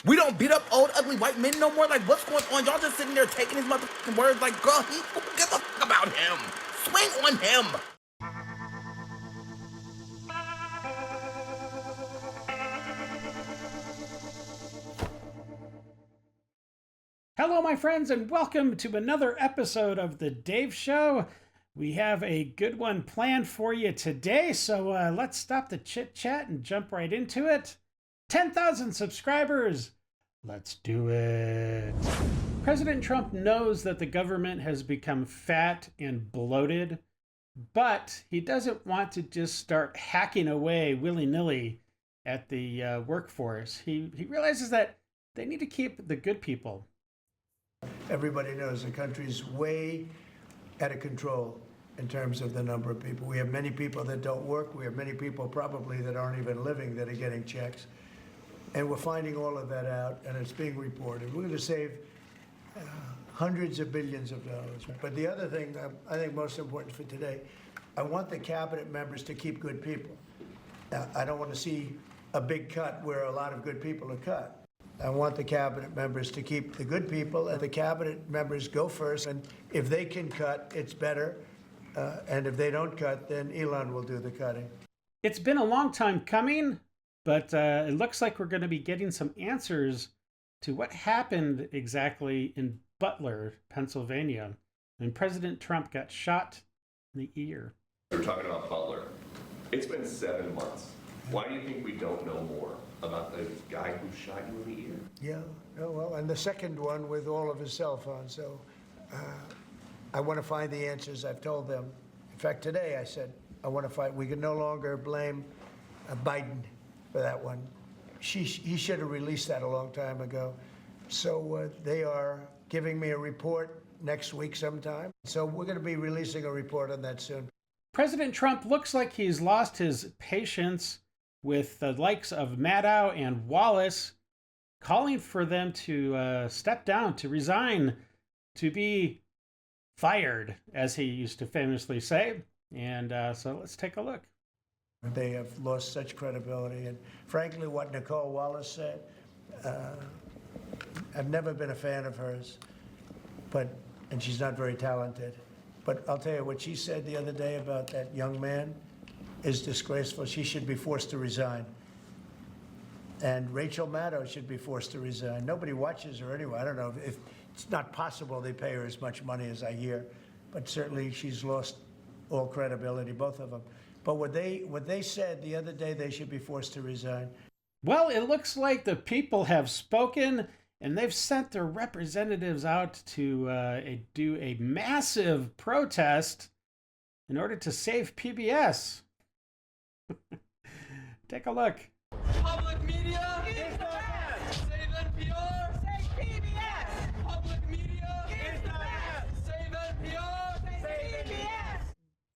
We don't beat up old, ugly white men no more. Like, what's going on? Y'all just sitting there taking his motherfucking words like, girl, who gives a fuck about him? Swing on him. Hello, my friends, and welcome to another episode of The Dave Show. We have a good one planned for you today, so let's stop the chit-chat and jump right into it. 10,000 subscribers! Let's do it. President Trump knows that the government has become fat and bloated, but he doesn't want to just start hacking away willy-nilly at the workforce. He realizes that they need to keep the good people. Everybody knows the country's way out of control in terms of the number of people. We have many people that don't work. We have many people probably that aren't even living that are getting checks. And we're finding all of that out, and it's being reported. We're going to save hundreds of billions of dollars. But the other thing I think most important for today, I want the cabinet members to keep good people. I don't want to see a big cut where a lot of good people are cut. I want the cabinet members to keep the good people, and the cabinet members go first. And if they can cut, it's better. And if they don't cut, then Elon will do the cutting. It's been a long time coming, but it looks like we're going to be getting some answers to what happened exactly in Butler, Pennsylvania, when President Trump got shot in the ear. We're talking about Butler. It's been 7 months. Why do you think we don't know more about the guy who shot you in the ear? Yeah, oh, well, and the second one with all of his cell phones. So I want to find the answers. I've told them. In fact, today I said, I want to find, we can no longer blame Biden for that one. He should have released that a long time ago. So they are giving me a report next week sometime. So we're going to be releasing a report on that soon. President Trump looks like he's lost his patience with the likes of Maddow and Wallace, calling for them to step down, to resign, to be fired, as he used to famously say. And so let's take a look. They have lost such credibility. And frankly, what Nicole Wallace said, I've never been a fan of hers, and she's not very talented. But I'll tell you, what she said the other day about that young man is disgraceful. She should be forced to resign. And Rachel Maddow should be forced to resign. Nobody watches her anyway. I don't know if it's not possible they pay her as much money as I hear, but certainly she's lost all credibility, both of them. But what they said the other day, they should be forced to resign. Well, it looks like the people have spoken, and they've sent their representatives out to do a massive protest in order to save PBS. Take a look. Public media is the best. Save NPR. Save PBS. Public media is the best. Save NPR. Save PBS.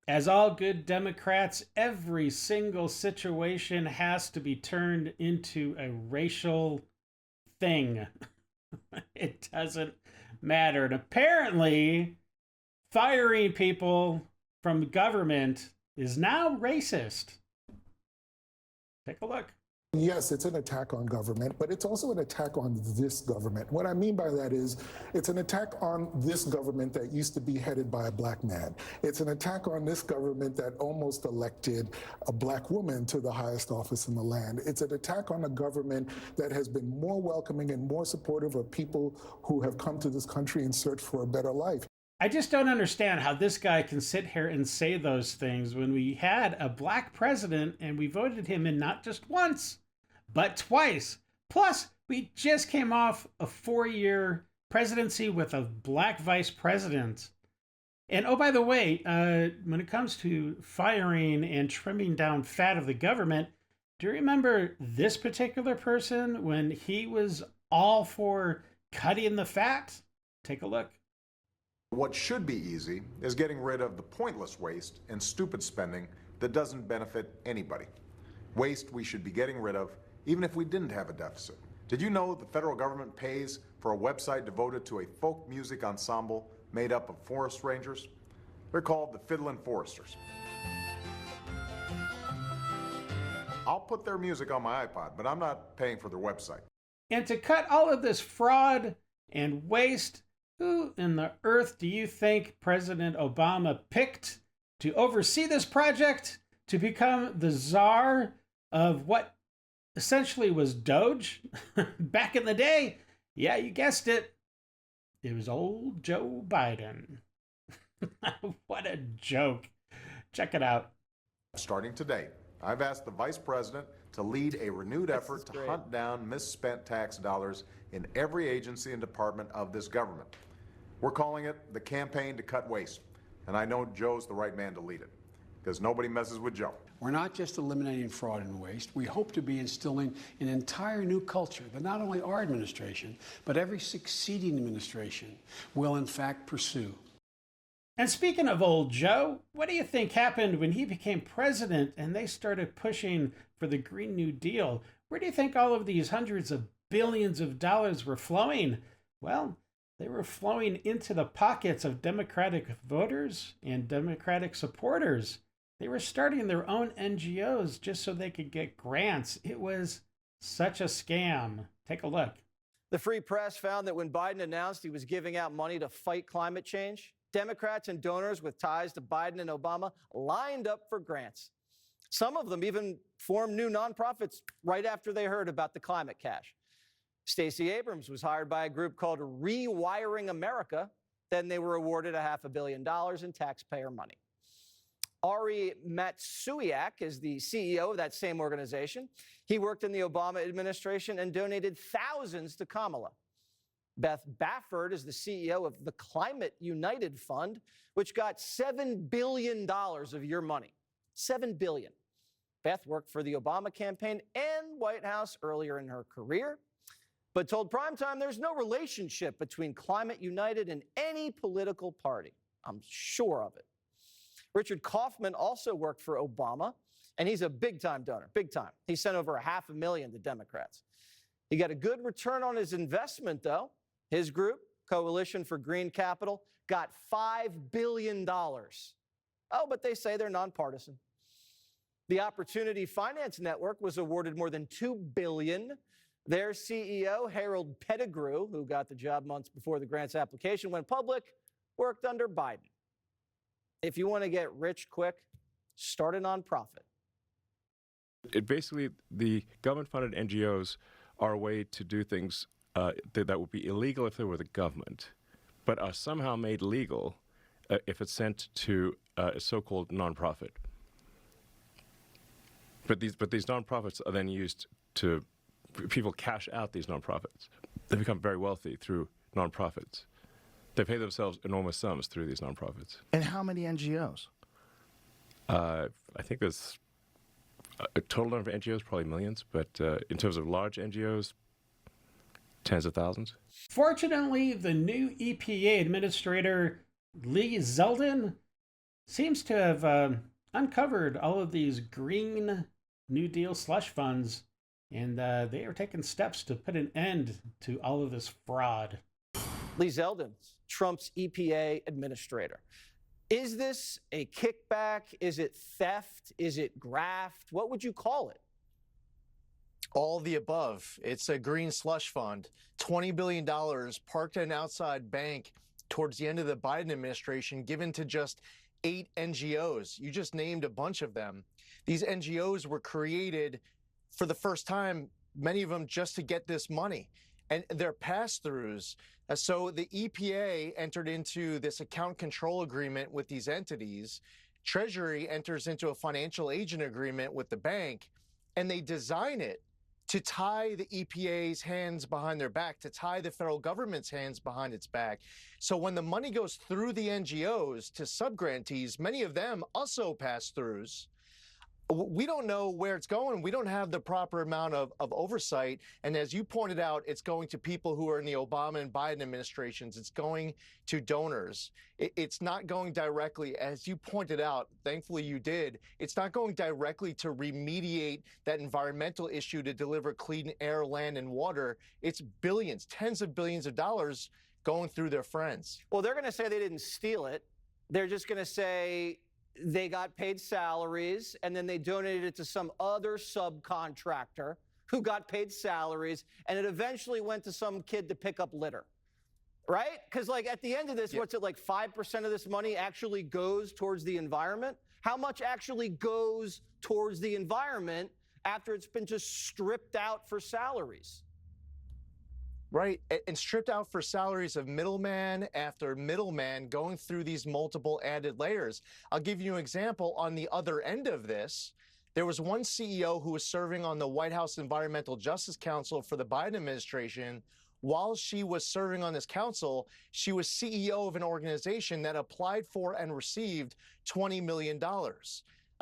As all good Democrats, every single situation has to be turned into a racial thing. It doesn't matter. And apparently, firing people from government is now racist. Take a look. Yes, it's an attack on government, but it's also an attack on this government. What I mean by that is it's an attack on this government that used to be headed by a black man. It's an attack on this government that almost elected a black woman to the highest office in the land. It's an attack on a government that has been more welcoming and more supportive of people who have come to this country in search for a better life. I just don't understand how this guy can sit here and say those things when we had a black president and we voted him in not just once, but twice. Plus, we just came off a 4-year presidency with a black vice president. And oh, by the way, when it comes to firing and trimming down fat of the government, do you remember this particular person when he was all for cutting the fat? Take a look. What should be easy is getting rid of the pointless waste and stupid spending that doesn't benefit anybody. Waste we should be getting rid of, even if we didn't have a deficit. Did you know the federal government pays for a website devoted to a folk music ensemble made up of forest rangers? They're called the Fiddlin' Foresters. I'll put their music on my iPod, but I'm not paying for their website. And to cut all of this fraud and waste, who in the earth do you think President Obama picked to oversee this project, to become the czar of what essentially was Doge back in the day? Yeah, you guessed it. It was old Joe Biden. What a joke. Check it out. Starting today, I've asked the Vice President to lead a renewed effort to hunt down misspent tax dollars in every agency and department of this government. We're calling it the Campaign to Cut Waste, and I know Joe's the right man to lead it, because nobody messes with Joe. We're not just eliminating fraud and waste. We hope to be instilling an entire new culture that not only our administration, but every succeeding administration will in fact pursue. And speaking of old Joe, what do you think happened when he became president and they started pushing for the Green New Deal? Where do you think all of these hundreds of billions of dollars were flowing? Well, they were flowing into the pockets of Democratic voters and Democratic supporters. They were starting their own NGOs just so they could get grants. It was such a scam. Take a look. The Free Press found that when Biden announced he was giving out money to fight climate change, Democrats and donors with ties to Biden and Obama lined up for grants. Some of them even formed new nonprofits right after they heard about the climate cash. Stacey Abrams was hired by a group called Rewiring America. Then they were awarded $500 million in taxpayer money. Ari Matsuiak is the CEO of that same organization. He worked in the Obama administration and donated thousands to Kamala. Beth Baffert is the CEO of the Climate United Fund, which got $7 billion of your money. $7 billion. Beth worked for the Obama campaign and White House earlier in her career, but told Primetime there's no relationship between Climate United and any political party. I'm sure of it. Richard Kaufman also worked for Obama, and he's a big-time donor, big time. He sent over $500,000 to Democrats. He got a good return on his investment, though. His group, Coalition for Green Capital, got $5 billion. Oh, but they say they're nonpartisan. The Opportunity Finance Network was awarded more than $2 billion. Their CEO, Harold Pettigrew, who got the job months before the grant's application went public, worked under Biden. If you want to get rich quick, start a nonprofit. Basically, the government-funded NGOs are a way to do things that would be illegal if they were the government, but are somehow made legal if it's sent to a so-called nonprofit. But these nonprofits are then used to, people cash out these nonprofits. They become very wealthy through nonprofits. They pay themselves enormous sums through these nonprofits. And how many NGOs? I think there's a total number of NGOs, probably millions, but in terms of large NGOs, tens of thousands. Fortunately, the new EPA administrator, Lee Zeldin, seems to have uncovered all of these Green New Deal slush funds, and they are taking steps to put an end to all of this fraud. Lee Zeldin, Trump's EPA administrator. Is this a kickback? Is it theft? Is it graft? What would you call it? All the above. It's a green slush fund, $20 billion parked at an outside bank towards the end of the Biden administration, given to just 8 NGOs. You just named a bunch of them. These NGOs were created for the first time, many of them just to get this money. And they're pass-throughs. So the EPA entered into this account control agreement with these entities. Treasury enters into a financial agent agreement with the bank, and they design it to tie the EPA's hands behind their back, to tie the federal government's hands behind its back. So when the money goes through the NGOs to subgrantees, many of them also pass-throughs, we don't know where it's going. We don't have the proper amount of oversight. And as you pointed out, it's going to people who are in the Obama and Biden administrations. It's going to donors. It's not going directly, as you pointed out, thankfully you did, it's not going directly to remediate that environmental issue to deliver clean air, land, and water. It's billions, tens of billions of dollars going through their friends. Well, they're going to say they didn't steal it. They're just going to say they got paid salaries, and then they donated it to some other subcontractor who got paid salaries, and it eventually went to some kid to pick up litter. Right? Because like at the end of this, what's it like 5% of this money actually goes towards the environment? How much actually goes towards the environment after it's been just stripped out for salaries? Right, and stripped out for salaries of middleman after middleman going through these multiple added layers. I'll give you an example. On the other end of this, there was one CEO who was serving on the White House Environmental Justice Council for the Biden administration. While she was serving on this council, she was CEO of an organization that applied for and received $20 million.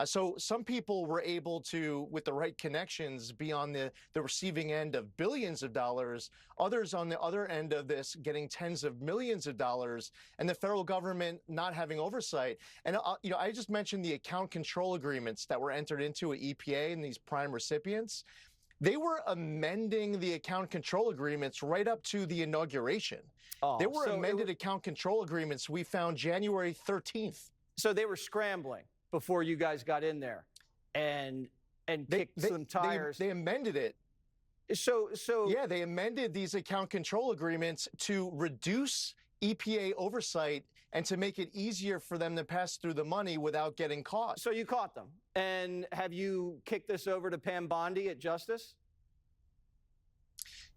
So some people were able to, with the right connections, be on the receiving end of billions of dollars. Others on the other end of this getting tens of millions of dollars, and the federal government not having oversight. And I just mentioned the account control agreements that were entered into at EPA and these prime recipients. They were amending the account control agreements right up to the inauguration. There were amended account control agreements we found January 13th. So they were scrambling before you guys got in there and kicked some tires. They amended it. So yeah, they amended these account control agreements to reduce EPA oversight and to make it easier for them to pass through the money without getting caught. So you caught them. And have you kicked this over to Pam Bondi at Justice?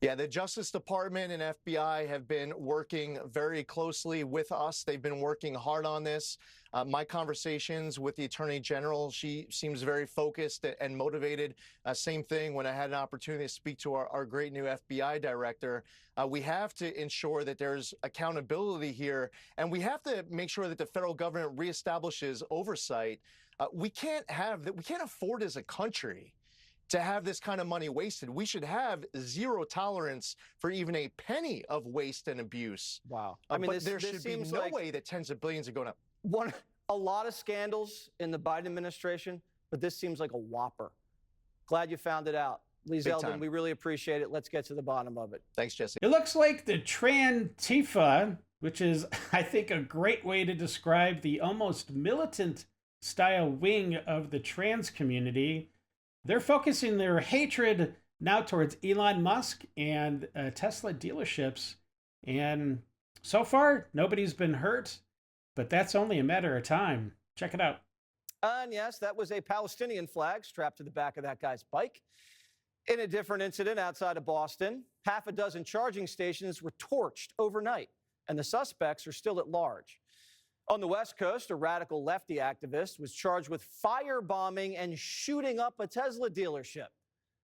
Yeah, the Justice Department and FBI have been working very closely with us. They've been working hard on this. My conversations with the Attorney General, she seems very focused and motivated. Same thing when I had an opportunity to speak to our great new FBI director. We have to ensure that there's accountability here, and we have to make sure that the federal government reestablishes oversight. We can't afford as a country to have this kind of money wasted. We should have zero tolerance for even a penny of waste and abuse. Wow. But there should be no way that tens of billions are going up. A lot of scandals in the Biden administration, but this seems like a whopper. Glad you found it out. Lee Zeldin, we really appreciate it. Let's get to the bottom of it. Thanks, Jesse. It looks like the Trantifa, which is, I think, a great way to describe the almost militant style wing of the trans community. They're focusing their hatred now towards Elon Musk and Tesla dealerships. And so far, nobody's been hurt, but that's only a matter of time. Check it out. And yes, that was a Palestinian flag strapped to the back of that guy's bike. In a different incident outside of Boston, half a dozen charging stations were torched overnight, and the suspects are still at large. On the West Coast, a radical lefty activist was charged with firebombing and shooting up a Tesla dealership.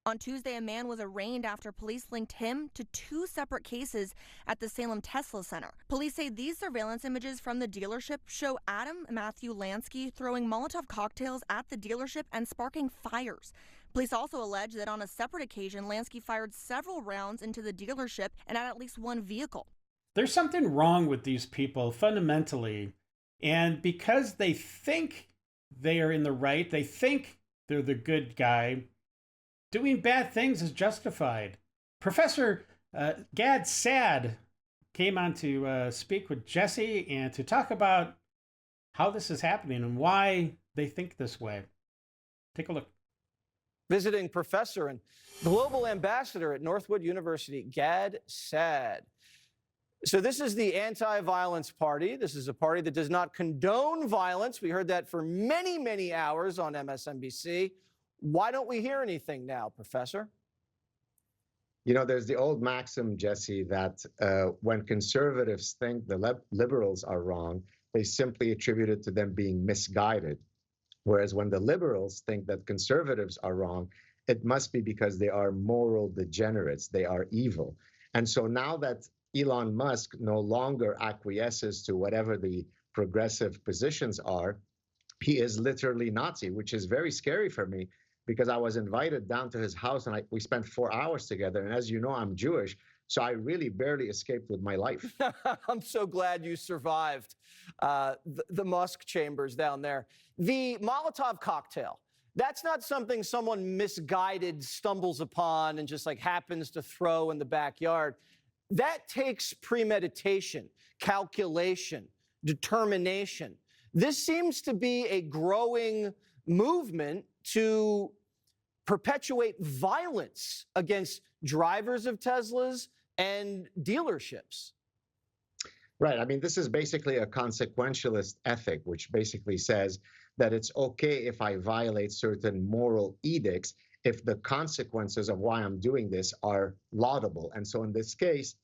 On Tuesday, a man was arraigned after police linked him to two separate cases at the Salem Tesla Center. Police say these surveillance images from the dealership show Adam Matthew Lansky throwing Molotov cocktails at the dealership and sparking fires. Police also allege that on a separate occasion, Lansky fired several rounds into the dealership and at least one vehicle. There's something wrong with these people fundamentally. And because they think they are in the right, they think they're the good guy, doing bad things is justified. Professor Gad Sad came on to speak with Jesse and to talk about how this is happening and why they think this way. Take a look. Visiting professor and global ambassador at Northwood University, Gad Sad. So this is the anti-violence party. This is a party that does not condone violence. We heard that for many, many hours on MSNBC. Why don't we hear anything now, Professor? You know, there's the old maxim, Jesse, that when conservatives think the liberals are wrong, they simply attribute it to them being misguided. Whereas when the liberals think that conservatives are wrong, it must be because they are moral degenerates. They are evil. And so now that Elon Musk no longer acquiesces to whatever the progressive positions are, he is literally Nazi, which is very scary for me because I was invited down to his house and we spent 4 hours together. And as you know, I'm Jewish, so I really barely escaped with my life. I'm so glad you survived the Musk chambers down there. The Molotov cocktail, that's not something someone misguided stumbles upon and just like happens to throw in the backyard. That takes premeditation, calculation, determination. This seems to be a growing movement to perpetuate violence against drivers of Teslas and dealerships. Right. I mean, this is basically a consequentialist ethic, which basically says that it's okay if I violate certain moral edicts if the consequences of why I'm doing this are laudable. And so in this case,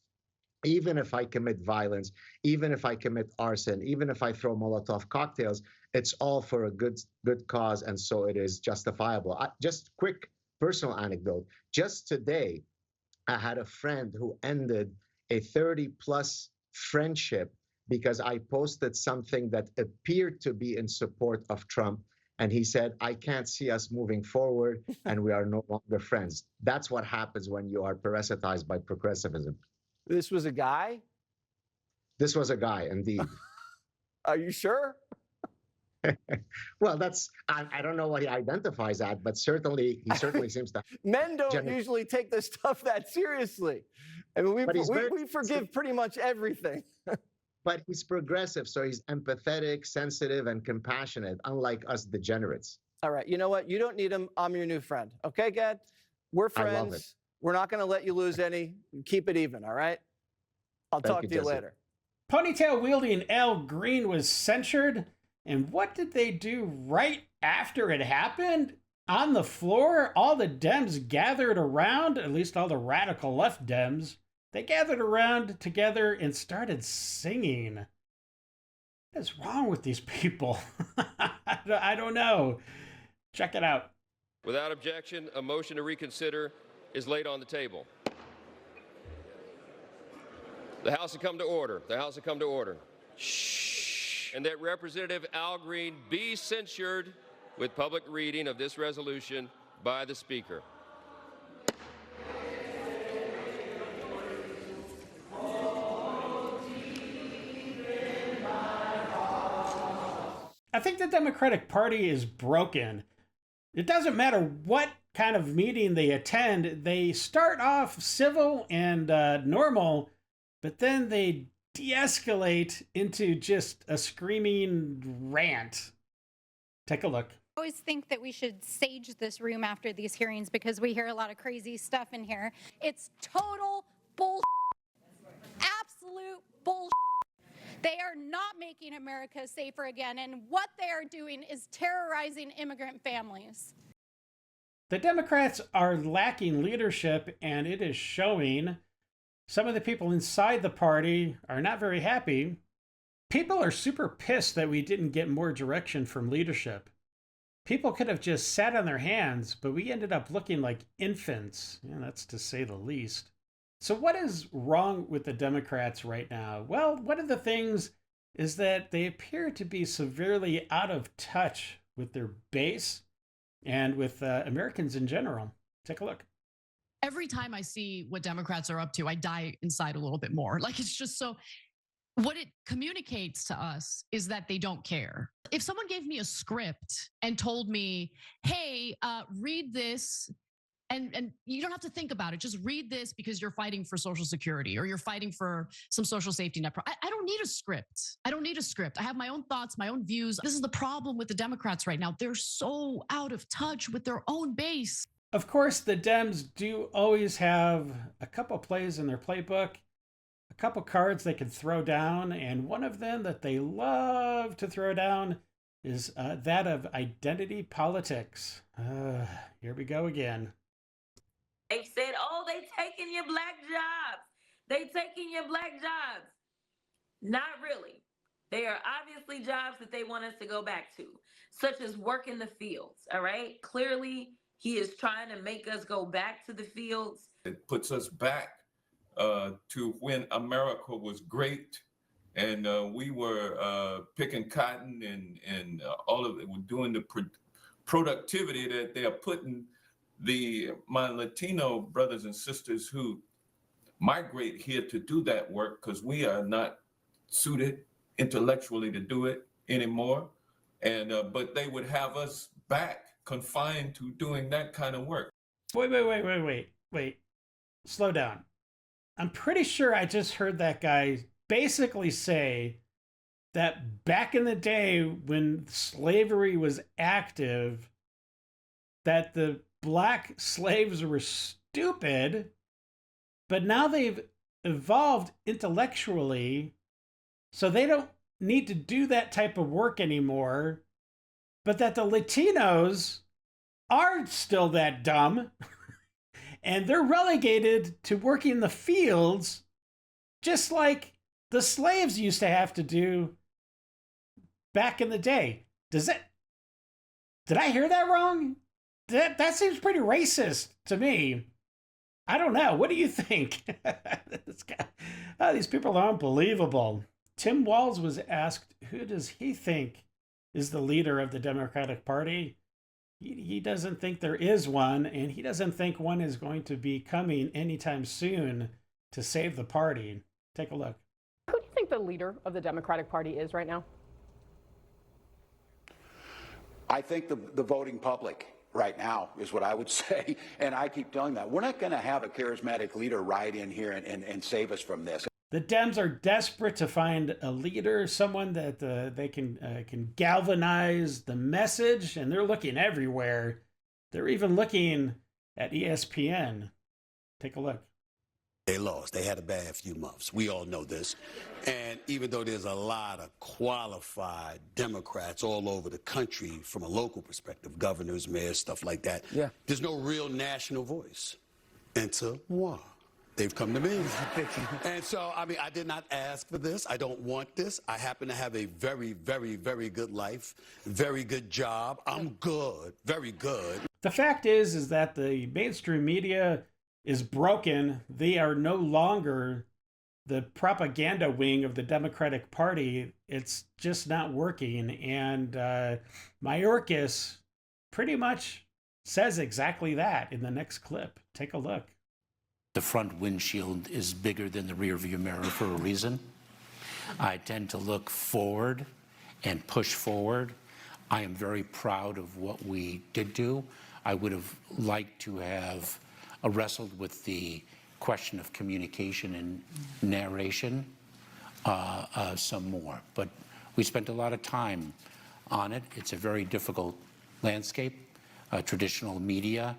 even if I commit violence, even if I commit arson, even if I throw Molotov cocktails, it's all for a good cause, and so it is justifiable. Just quick personal anecdote. Just today, I had a friend who ended a 30-plus friendship because I posted something that appeared to be in support of Trump. And he said, I can't see us moving forward, and we are no longer friends. That's what happens when you are parasitized by progressivism. This was a guy? This was a guy, indeed. Are you sure? Well, I don't know what he identifies as, but he certainly seems to. Men don't usually take this stuff that seriously. I mean, we forgive pretty much everything. But he's progressive, so he's empathetic, sensitive, and compassionate, unlike us degenerates. All right, you know what? You don't need him. I'm your new friend. Okay, Gad? We're friends. I love it. We're not going to let you lose any. Keep it even, all right? I'll talk to you later. Ponytail-wielding Al Green was censured. And what did they do right after it happened? On the floor, all the Dems gathered around, at least all the radical left Dems. They gathered around together and started singing. What is wrong with these people? I don't know. Check it out. Without objection, a motion to reconsider is laid on the table. The House will come to order. The House will come to order. Shh. And that Representative Al Green be censured with public reading of this resolution by the Speaker. I think the Democratic Party is broken. It doesn't matter what kind of meeting they attend, they start off civil and normal, but then they de-escalate into just a screaming rant. Take a look. I always think that we should sage this room after these hearings because we hear a lot of crazy stuff in here. It's total bullshit. Absolute bullshit. They are not making America safer again, and what they are doing is terrorizing immigrant families. The Democrats are lacking leadership, and it is showing. Some of the people inside the party are not very happy. People are super pissed that we didn't get more direction from leadership. People could have just sat on their hands, but we ended up looking like infants. Yeah, that's to say the least. So what is wrong with the Democrats right now? Well, one of the things is that they appear to be severely out of touch with their base and with Americans in general. Take a look. Every time I see what Democrats are up to, I die inside a little bit more. Like, it's just so, what it communicates to us is that they don't care. If someone gave me a script and told me, hey, read this, and you don't have to think about it, just read this because you're fighting for Social Security or you're fighting for some social safety net. I don't need a script. I don't need a script. I have my own thoughts, my own views. This is the problem with the Democrats right now. They're so out of touch with their own base. Of course, the Dems do always have a couple plays in their playbook, a couple cards they can throw down, and one of them that they love to throw down is that of identity politics. Here we go again. They said, oh, they taking your black jobs. They taking your black jobs. Not really. They are obviously jobs that they want us to go back to, such as work in the fields, all right? Clearly, he is trying to make us go back to the fields. It puts us back to when America was great and we were picking cotton and all of it, we're doing the productivity that they are putting my Latino brothers and sisters who migrate here to do that work because we are not suited intellectually to do it anymore. And but they would have us back confined to doing that kind of work. Wait. Slow down. I'm pretty sure I just heard that guy basically say that back in the day when slavery was active, that the black slaves were stupid, but now they've evolved intellectually, so they don't need to do that type of work anymore, but that the Latinos are still that dumb, and they're relegated to working the fields just like the slaves used to have to do back in the day. Did I hear that wrong? That seems pretty racist to me. I don't know. What do you think? These people are unbelievable. Tim Walz was asked, who does he think is the leader of the Democratic Party? He doesn't think there is one, and he doesn't think one is going to be coming anytime soon to save the party. Take a look. Who do you think the leader of the Democratic Party is right now? I think the voting public right now is what I would say, and I keep telling that. We're not going to have a charismatic leader ride in here and save us from this. The Dems are desperate to find a leader, someone that they can galvanize the message, and they're looking everywhere. They're even looking at ESPN. Take a look. They lost. They had a bad few months. We all know this. And even though there's a lot of qualified Democrats all over the country from a local perspective, governors, mayors, stuff like that, there's no real national voice. Enter moi. They've come to me. And so, I mean, I did not ask for this. I don't want this. I happen to have a very, very, very good life, very good job. I'm good, very good. The fact is that the mainstream media is broken. They are no longer the propaganda wing of the Democratic Party. It's just not working. And Mayorkas pretty much says exactly that in the next clip. Take a look. The front windshield is bigger than the rear view mirror for a reason. I tend to look forward and push forward. I am very proud of what we did do. I would have liked to have wrestled with the question of communication and narration some more. But we spent a lot of time on it. It's a very difficult landscape. Traditional media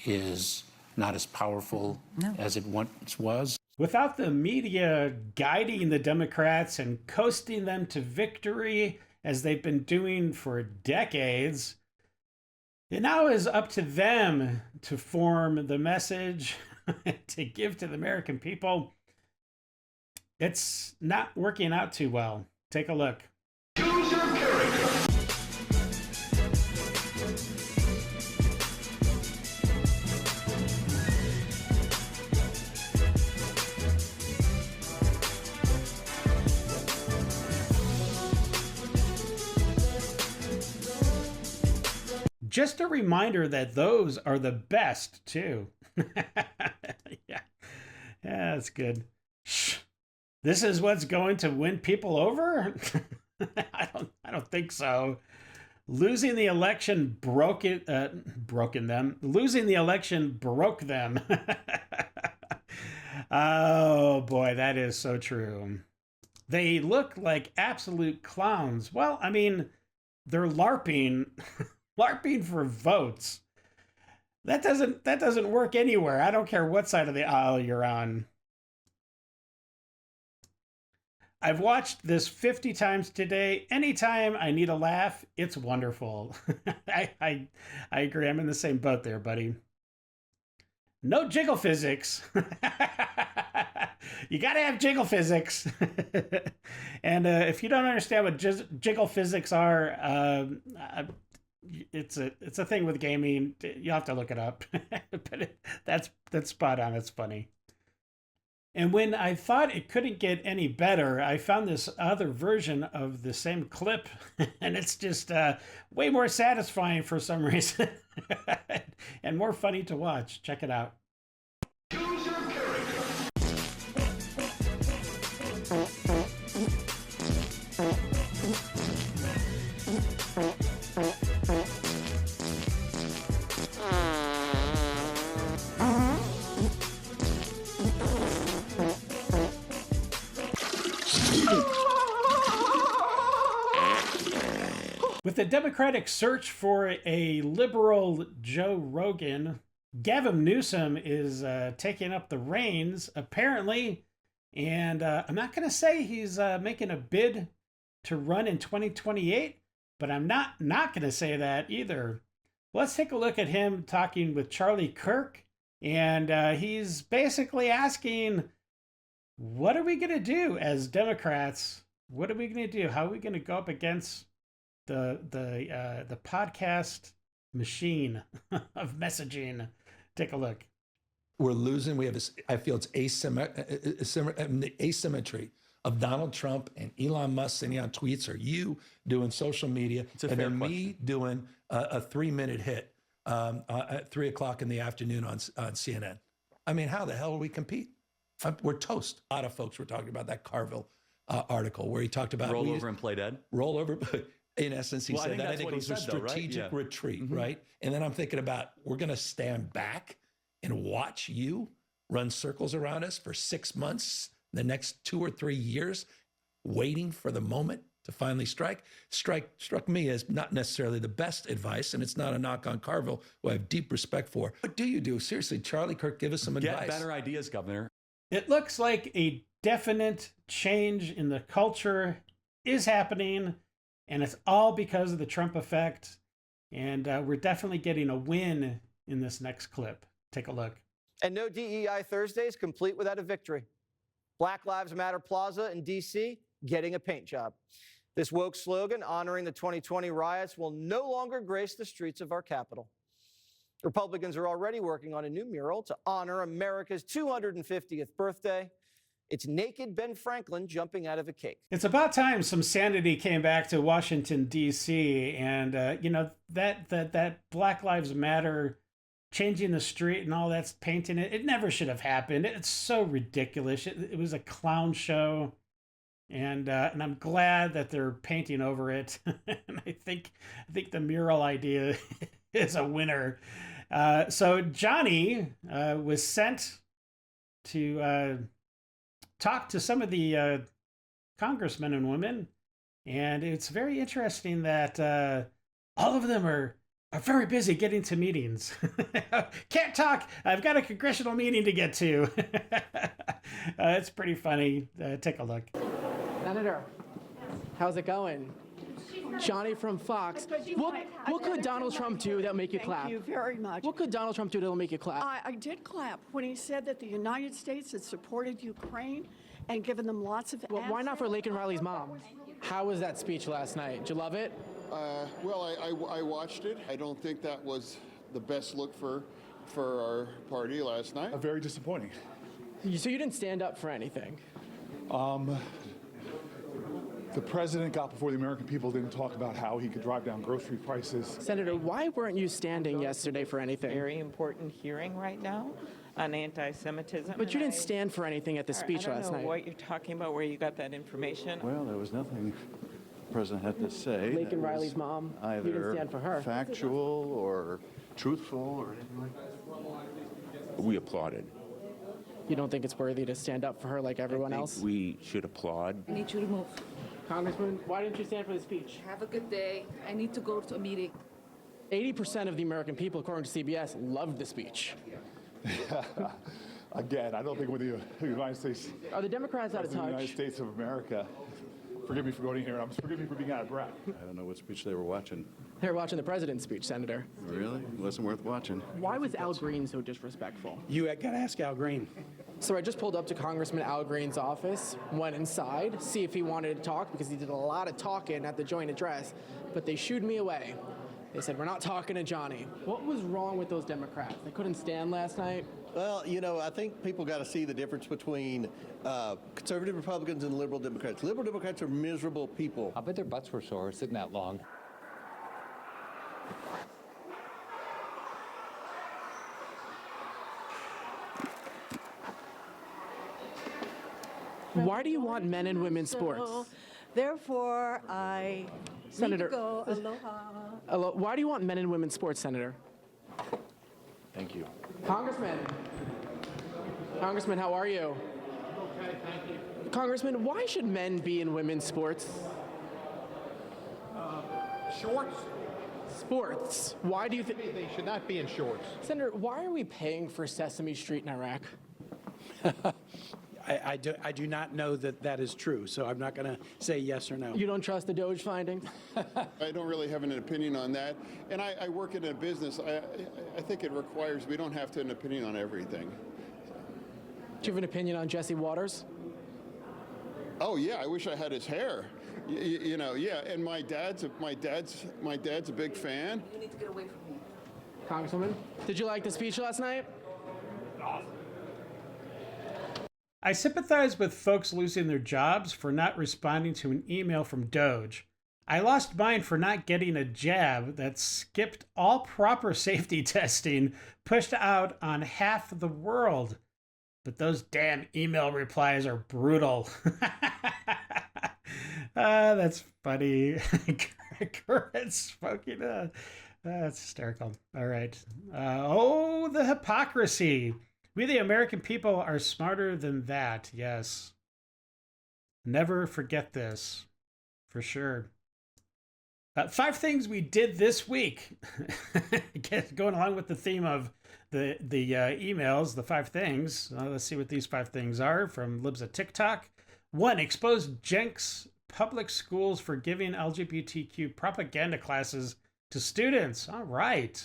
is not as powerful as it once was. Without the media guiding the Democrats and coasting them to victory, as they've been doing for decades, it now is up to them to form the message to give to the American people. It's not working out too well. Take a look. Choose your character. Just a reminder that those are the best, too. Yeah, that's good. Shh. This is what's going to win people over? I don't think so. Losing the election broken them. Losing the election broke them. Oh boy, that is so true. They look like absolute clowns. Well, I mean, they're LARPing. LARPing for votes. That doesn't work anywhere. I don't care what side of the aisle you're on. I've watched this 50 times today. Anytime I need a laugh, it's wonderful. I agree. I'm in the same boat there, buddy. No jiggle physics. You got to have jiggle physics. And if you don't understand what jiggle physics are, it's a thing with gaming. You have to look it up. But that's spot on. It's funny. And when I thought it couldn't get any better, I found this other version of the same clip, and it's just way more satisfying for some reason, and more funny to watch. Check it out. Choose your character. With the Democratic search for a liberal Joe Rogan, Gavin Newsom is taking up the reins, apparently. And I'm not going to say he's making a bid to run in 2028, but I'm not going to say that either. Let's take a look at him talking with Charlie Kirk. And he's basically asking, what are we going to do as Democrats? What are we going to do? How are we going to go up against the podcast machine of messaging? Take a look. We're losing. We have, I feel it's asymmetry of Donald Trump and Elon Musk sending out tweets, or you doing social media, and then me doing a 3-minute hit at 3 o'clock in the afternoon on CNN. I mean, how the hell do we compete? We're toast. A lot of folks were talking about that Carville article where he talked about roll over and play dead. Roll over. In essence, he said that. I think it was a strategic retreat, right? And then I'm thinking about, we're going to stand back and watch you run circles around us for 6 months, the next 2 or 3 years, waiting for the moment to finally strike. Struck me as not necessarily the best advice, and it's not a knock on Carville, who I have deep respect for. What do you do? Seriously, Charlie Kirk, give us some advice. Get better ideas, Governor. It looks like a definite change in the culture is happening, and it's all because of the Trump effect. And we're definitely getting a win in this next clip. Take a look. And no DEI Thursdays complete without a victory. Black Lives Matter Plaza in D.C. getting a paint job. This woke slogan honoring the 2020 riots will no longer grace the streets of our capital. Republicans are already working on a new mural to honor America's 250th birthday. It's naked Ben Franklin jumping out of a cake. It's about time some sanity came back to Washington, D.C. And, that Black Lives Matter changing the street and all that's painting it. It never should have happened. It's so ridiculous. It was a clown show. And I'm glad that they're painting over it. And I think the mural idea is a winner. So Johnny was sent to talk to some of the congressmen and women, and it's very interesting that all of them are very busy getting to meetings. Can't talk. I've got a congressional meeting to get to. It's pretty funny. Take a look. Senator, how's it going? Johnny from Fox. What could Donald Trump do that'll make you clap? Thank you very much. What could Donald Trump do that'll make you clap? I did clap when he said that the United States had supported Ukraine and given them lots of Well, why not for Laken Riley's mom? How was that speech last night? Did you love it? Well, I watched it. I don't think that was the best look for our party last night. Very disappointing. So you didn't stand up for anything? The president got before the American people, didn't talk about how he could drive down grocery prices. Senator, why weren't you standing yesterday for anything? Very important hearing right now on anti-Semitism. But you didn't stand for anything at the speech last I don't know night. what you're talking about, where you got that information. Well, there was nothing the president had to say. Laken Riley's mom, either you didn't stand for her. Factual or truthful or anything like that. We applauded. You don't think it's worthy to stand up for her like everyone else? We should applaud. I need you to move. Congressman, why didn't you stand for the speech? Have a good day. I need to go to a meeting. 80% of the American people, according to CBS, loved the speech. Again, I don't think with the United States... Are the Democrats out of touch? The United States of America. Forgive me for going here. Forgive me for being out of breath. I don't know what speech they were watching. They were watching the president's speech, Senator. Really? It wasn't worth watching. Why was Al Green so disrespectful? You got to ask Al Green. So I just pulled up to Congressman Al Green's office, went inside, see if he wanted to talk, because he did a lot of talking at the joint address, but they shooed me away. They said, we're not talking to Johnny. What was wrong with those Democrats? They couldn't stand last night? Well, I think people got to see the difference between conservative Republicans and liberal Democrats. Liberal Democrats are miserable people. I bet their butts were sore sitting that long. Why do you want men and women's sports? Therefore, I Senator, need to go. Aloha. Why do you want men and women's sports, Senator? Thank you. Congressman, how are you? Okay, thank you. Congressman, why should men be in women's sports? Shorts? Sports. Why do you think They should not be in shorts. Senator, why are we paying for Sesame Street in Iraq? I do not know that that is true, so I'm not going to say yes or no. You don't trust the Doge findings? I don't really have an opinion on that. And I work in a business. I think it requires, we don't have to have an opinion on everything. Do you have an opinion on Jesse Waters? Oh yeah, I wish I had his hair. You know, yeah. And my dad's a big fan. You need to get away from me. Congresswoman, did you like the speech last night? I sympathize with folks losing their jobs for not responding to an email from Doge. I lost mine for not getting a jab that skipped all proper safety testing, pushed out on half the world. But those damn email replies are brutal. That's funny. Current's fucking, that's hysterical. All right. Oh, the hypocrisy. We, the American people, are smarter than that. Yes. Never forget this. For sure. 5 things we did this week. Going along with the theme of the emails, the 5 things. Let's see what these 5 things are from Libs at TikTok. 1, expose Jenks public schools for giving LGBTQ propaganda classes to students. All right.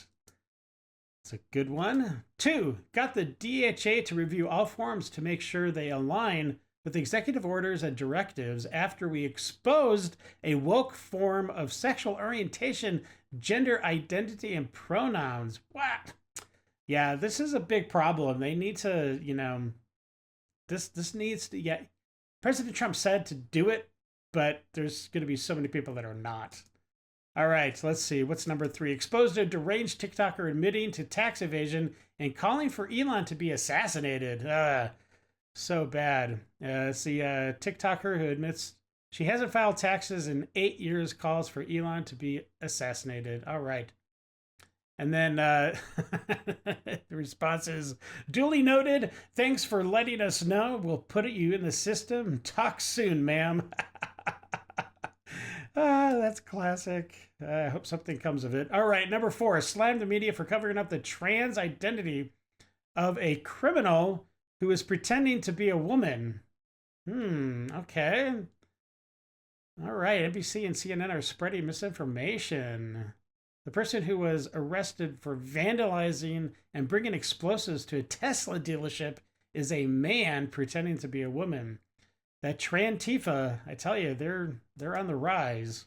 That's a good one. 2, got the DHA to review all forms to make sure they align with executive orders and directives after we exposed a woke form of sexual orientation, gender identity, and pronouns. What? Yeah, this is a big problem. They need to, you know, this needs to, yeah. President Trump said to do it, but there's going to be so many people that are not. All right, let's see. What's number 3? Exposed a deranged TikToker admitting to tax evasion and calling for Elon to be assassinated. So bad. It's the TikToker who admits she hasn't filed taxes in 8 years, calls for Elon to be assassinated. All right. And then the response is, duly noted. Thanks for letting us know. We'll put you in the system. Talk soon, ma'am. That's classic. I hope something comes of it. All right, number 4, slam the media for covering up the trans identity of a criminal who is pretending to be a woman. Okay. All right, NBC and CNN are spreading misinformation. The person who was arrested for vandalizing and bringing explosives to a Tesla dealership is a man pretending to be a woman. That Trantifa, I tell you, they're on the rise.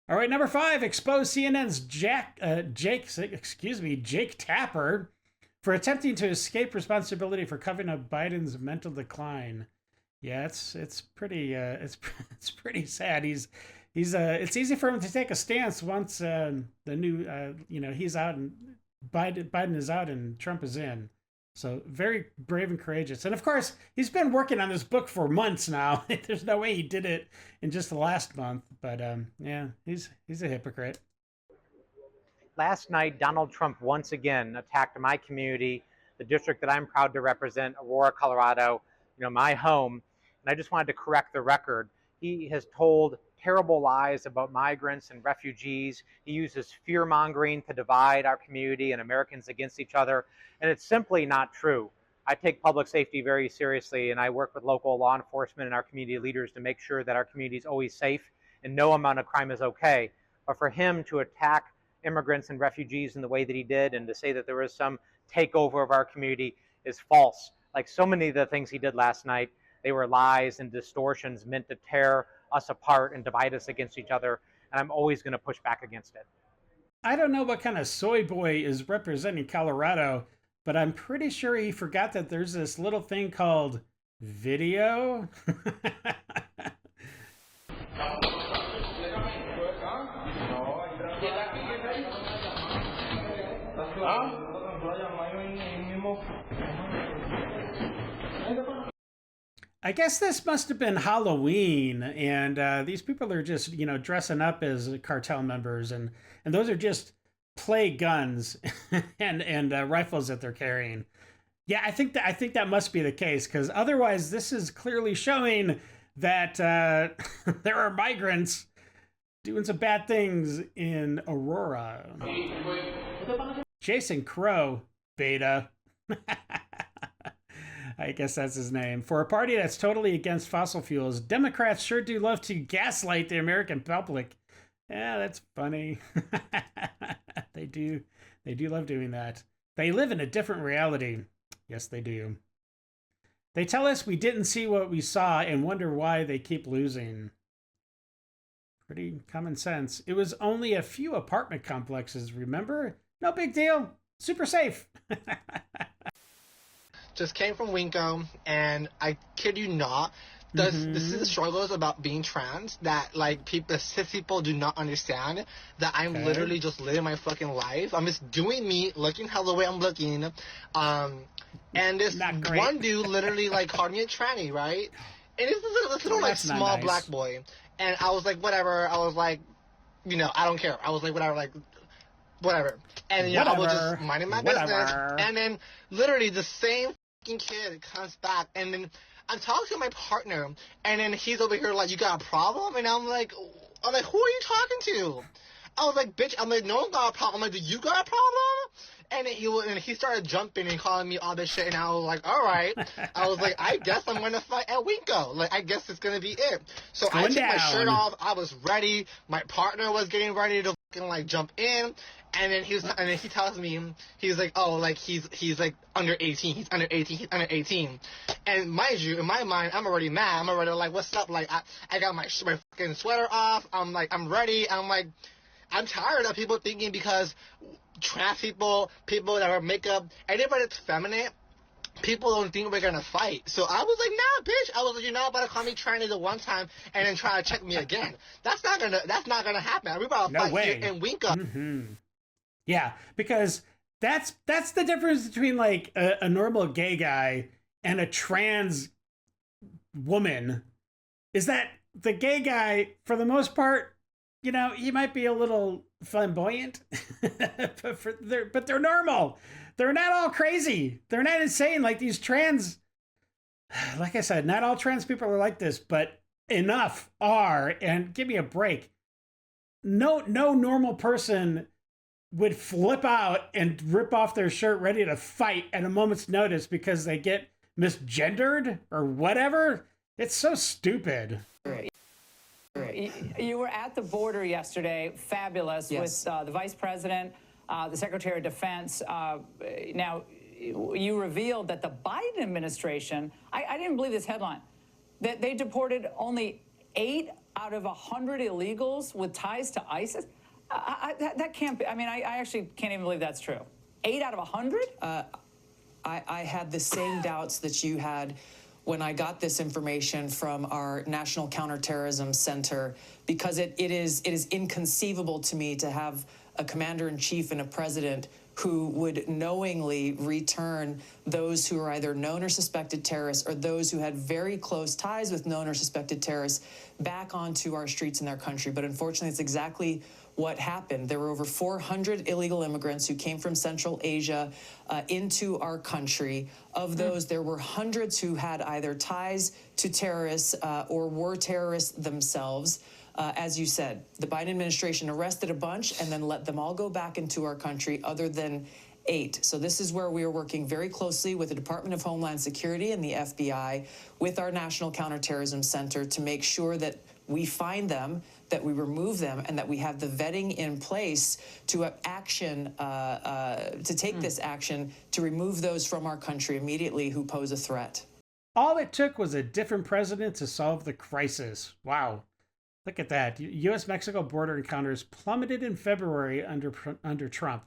All right, number 5, expose CNN's Jake Tapper for attempting to escape responsibility for covering up Biden's mental decline. Yeah, it's pretty sad. It's easy for him to take a stance once the new he's out and Biden is out and Trump is in. So very brave and courageous. And of course, he's been working on this book for months now. There's no way he did it in just the last month. But yeah, he's a hypocrite. Last night, Donald Trump once again attacked my community, the district that I'm proud to represent, Aurora, Colorado, my home. And I just wanted to correct the record. He has told terrible lies about migrants and refugees. He uses fear-mongering to divide our community and Americans against each other, and it's simply not true. I take public safety very seriously, and I work with local law enforcement and our community leaders to make sure that our community is always safe and no amount of crime is okay. But for him to attack immigrants and refugees in the way that he did and to say that there was some takeover of our community is false. Like so many of the things he did last night, they were lies and distortions meant to tear us apart and divide us against each other, and I'm always going to push back against it. I don't know what kind of soy boy is representing Colorado, but I'm pretty sure he forgot that there's this little thing called video. I guess this must have been Halloween, and these people are just, dressing up as cartel members, and those are just play guns and rifles that they're carrying. Yeah, I think that must be the case, because otherwise this is clearly showing that there are migrants doing some bad things in Aurora. Jason Crow, beta. I guess that's his name. For a party that's totally against fossil fuels, Democrats sure do love to gaslight the American public. Yeah, that's funny. They do love doing that. They live in a different reality. Yes, they do. They tell us we didn't see what we saw and wonder why they keep losing. Pretty common sense. It was only a few apartment complexes, remember? No big deal. Super safe. Just came from Winco, and I kid you not, this is the struggles about being trans that cis people do not understand. That I'm literally just living my fucking life. I'm just doing me, looking how the way I'm looking. And this one dude literally called me a tranny, right? And this little small black boy. And I was like, whatever. I was like, I don't care. I was like, whatever, whatever. And I was just minding my business. And then literally the same fucking kid comes back, and then I'm talking to my partner, and then he's over here like, you got a problem? And I'm like, who are you talking to? I was like, bitch, I'm like, no one got a problem. I'm like, do you got a problem? And he started jumping and calling me all this shit, and I was like, all right. I was like, I guess I'm gonna fight at Winco. I guess it's gonna be it. So I took my shirt off. I was ready. My partner was getting ready to fucking jump in. And then he tells me, he's like, oh, he's under 18. He's under 18. He's under 18. And mind you, in my mind, I'm already mad. I'm already like, what's up? I got my fucking sweater off. I'm I'm ready. I'm like, I'm tired of people thinking because trans people that wear makeup, anybody that's feminine, people don't think we're gonna fight. So I was like, nah, bitch. I was like, you're not about to call me tranny the one time and then try to check me again. That's not gonna happen. We about to fight here in Winco. Yeah, because that's the difference between a normal gay guy and a trans woman, is that the gay guy, for the most part, he might be a little flamboyant, but they're normal. They're not all crazy. They're not insane like these trans. Like I said, not all trans people are like this, but enough are. And give me a break. No normal person would flip out and rip off their shirt ready to fight at a moment's notice because they get misgendered or whatever. It's so stupid. You were at the border yesterday, fabulous, with the Vice President, the Secretary of Defense. Now, you revealed that the Biden administration, I didn't believe this headline, that they deported only 8 out of 100 illegals with ties to ISIS. That can't be. I mean, I actually can't even believe that's true. 8 out of 100? I had the same doubts that you had when I got this information from our National Counterterrorism Center, because it is inconceivable to me to have a commander-in-chief and a president who would knowingly return those who are either known or suspected terrorists or those who had very close ties with known or suspected terrorists back onto our streets in their country. But unfortunately, it's exactly what happened. There were over 400 illegal immigrants who came from Central Asia into our country. Of those, there were hundreds who had either ties to terrorists or were terrorists themselves. As you said, the Biden administration arrested a bunch and then let them all go back into our country, other than 8. So this is where we are working very closely with the Department of Homeland Security and the FBI, with our National Counterterrorism Center, to make sure that we find them, that we remove them, and that we have the vetting in place to take this action to remove those from our country immediately who pose a threat. All it took was a different president to solve the crisis. Wow. Look at that. U.S.-Mexico border encounters plummeted in February under Trump.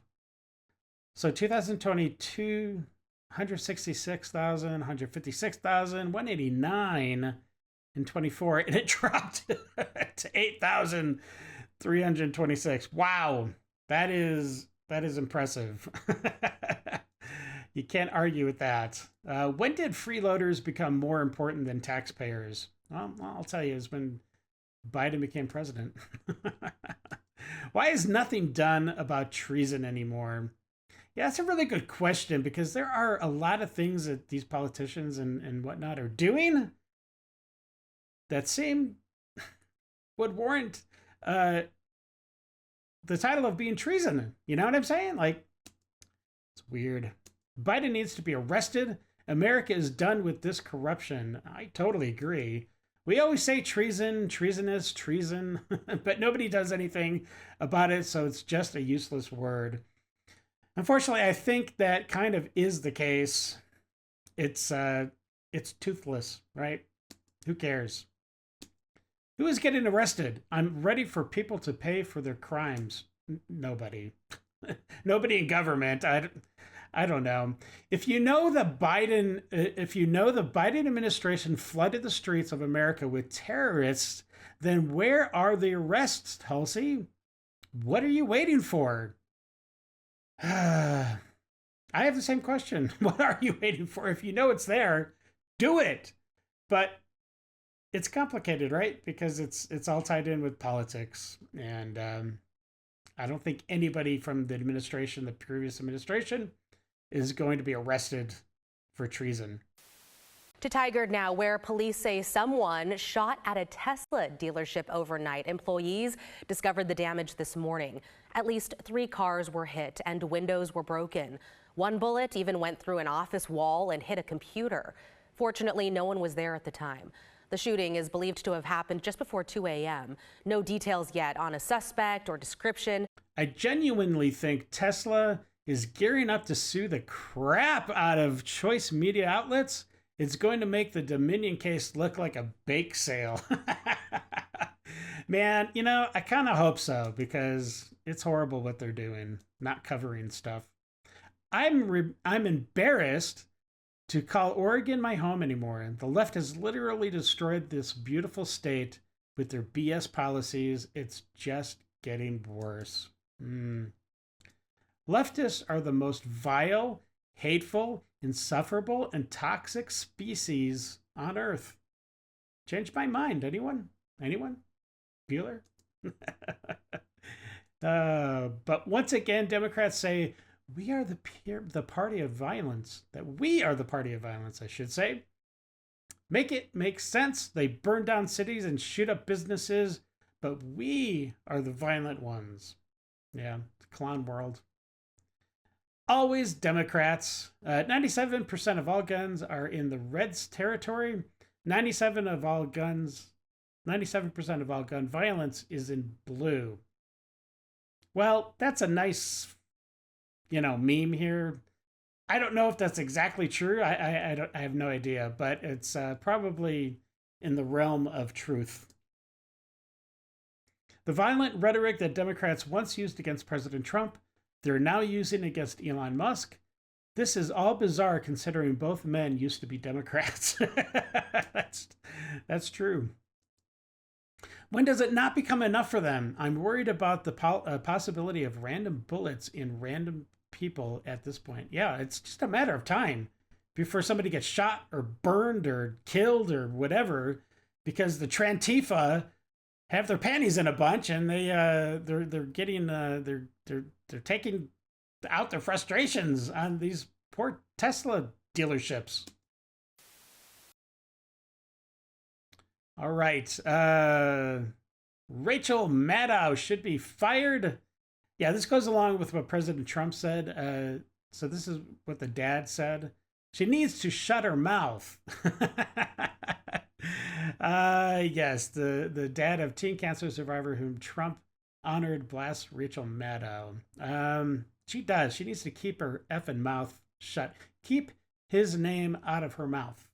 So 2022, 166,000, 156,000, 189 in 24, and it dropped to 8,326. Wow, that is impressive. You can't argue with that. When did freeloaders become more important than taxpayers? Well, I'll tell you, it's when Biden became president. Why is nothing done about treason anymore? Yeah, that's a really good question, because there are a lot of things that these politicians and whatnot are doing that would warrant the title of being treason. You know what I'm saying? Like, it's weird. Biden needs to be arrested. America is done with this corruption. I totally agree. We always say treason, treasonous, treason, but nobody does anything about it, so it's just a useless word. Unfortunately, I think that kind of is the case. It's toothless, right? Who cares? Who is getting arrested? I'm ready for people to pay for their crimes. Nobody. Nobody in government. I don't know. If you know the Biden administration flooded the streets of America with terrorists, then where are the arrests, Tulsi? What are you waiting for? I have the same question. What are you waiting for? If you know it's there, do it. But it's complicated, right? Because it's all tied in with politics. And I don't think anybody from the administration, the previous administration, is going to be arrested for treason. To Tigard now, where police say someone shot at a Tesla dealership overnight. Employees discovered the damage this morning. At least 3 cars were hit and windows were broken. One bullet even went through an office wall and hit a computer. Fortunately, no one was there at the time. The shooting is believed to have happened just before 2 a.m. No details yet on a suspect or description. I genuinely think Tesla is gearing up to sue the crap out of choice media outlets. It's going to make the Dominion case look like a bake sale. Man, you know, I kind of hope so, because it's horrible what they're doing, not covering stuff. I'm embarrassed to call Oregon my home anymore. The left has literally destroyed this beautiful state with their BS policies. It's just getting worse. Leftists are the most vile, hateful, insufferable, and toxic species on Earth. Changed my mind. Anyone? Bueller? But once again, Democrats say we are the party of violence. That we are the party of violence, I should say. Make it make sense. They burn down cities and shoot up businesses, but we are the violent ones. Yeah, clown world. Always Democrats. 97% of all guns are in the Reds territory. 97% of all gun violence is in blue. Well, that's a nice, meme here. I don't know if that's exactly true. I have no idea, but it's probably in the realm of truth. The violent rhetoric that Democrats once used against President Trump, they're now using against Elon Musk. This is all bizarre considering both men used to be Democrats. That's true. When does it not become enough for them? I'm worried about the possibility of random bullets in random people at this point. Yeah, it's just a matter of time before somebody gets shot or burned or killed or whatever, because the Trantifa have their panties in a bunch and they're taking out their frustrations on these poor Tesla dealerships. All right. Rachel Maddow should be fired. Yeah, this goes along with what President Trump said. So this is what the dad said. She needs to shut her mouth. Yes, the dad of teen cancer survivor whom Trump honored blasts Rachel Maddow. She does. She needs to keep her effing mouth shut. Keep his name out of her mouth.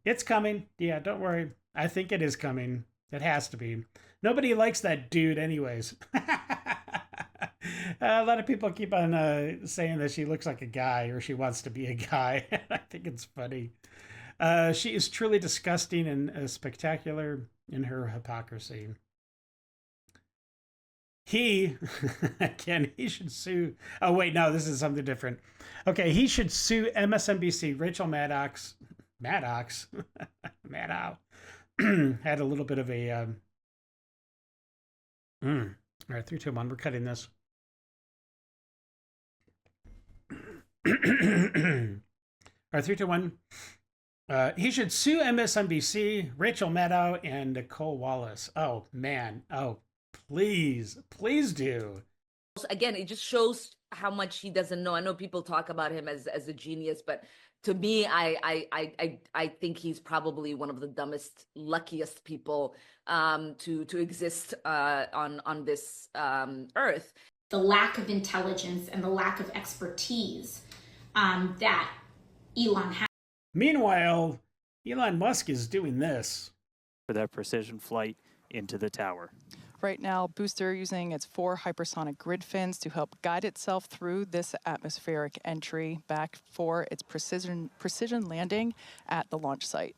It's coming. Yeah, don't worry. I think it is coming. It has to be. Nobody likes that dude anyways. A lot of people keep on saying that she looks like a guy or she wants to be a guy. I think it's funny. She is truly disgusting and spectacular in her hypocrisy. He should sue. Oh, wait, no, this is something different. Okay, he should sue MSNBC. Rachel Maddow had a little bit of a. All right, 3, 2, 1. We're cutting this. All right, 3, 2, 1. He should sue MSNBC, Rachel Maddow, and Nicole Wallace. Oh, man. Oh, please do. Again, it just shows how much he doesn't know. I know people talk about him as a genius, but to me, I think he's probably one of the dumbest, luckiest people to exist on this earth. The lack of intelligence and the lack of expertise that Elon has. Meanwhile, Elon Musk is doing this. For that precision flight into the tower. Right now, Booster using its 4 hypersonic grid fins to help guide itself through this atmospheric entry back for its precision landing at the launch site.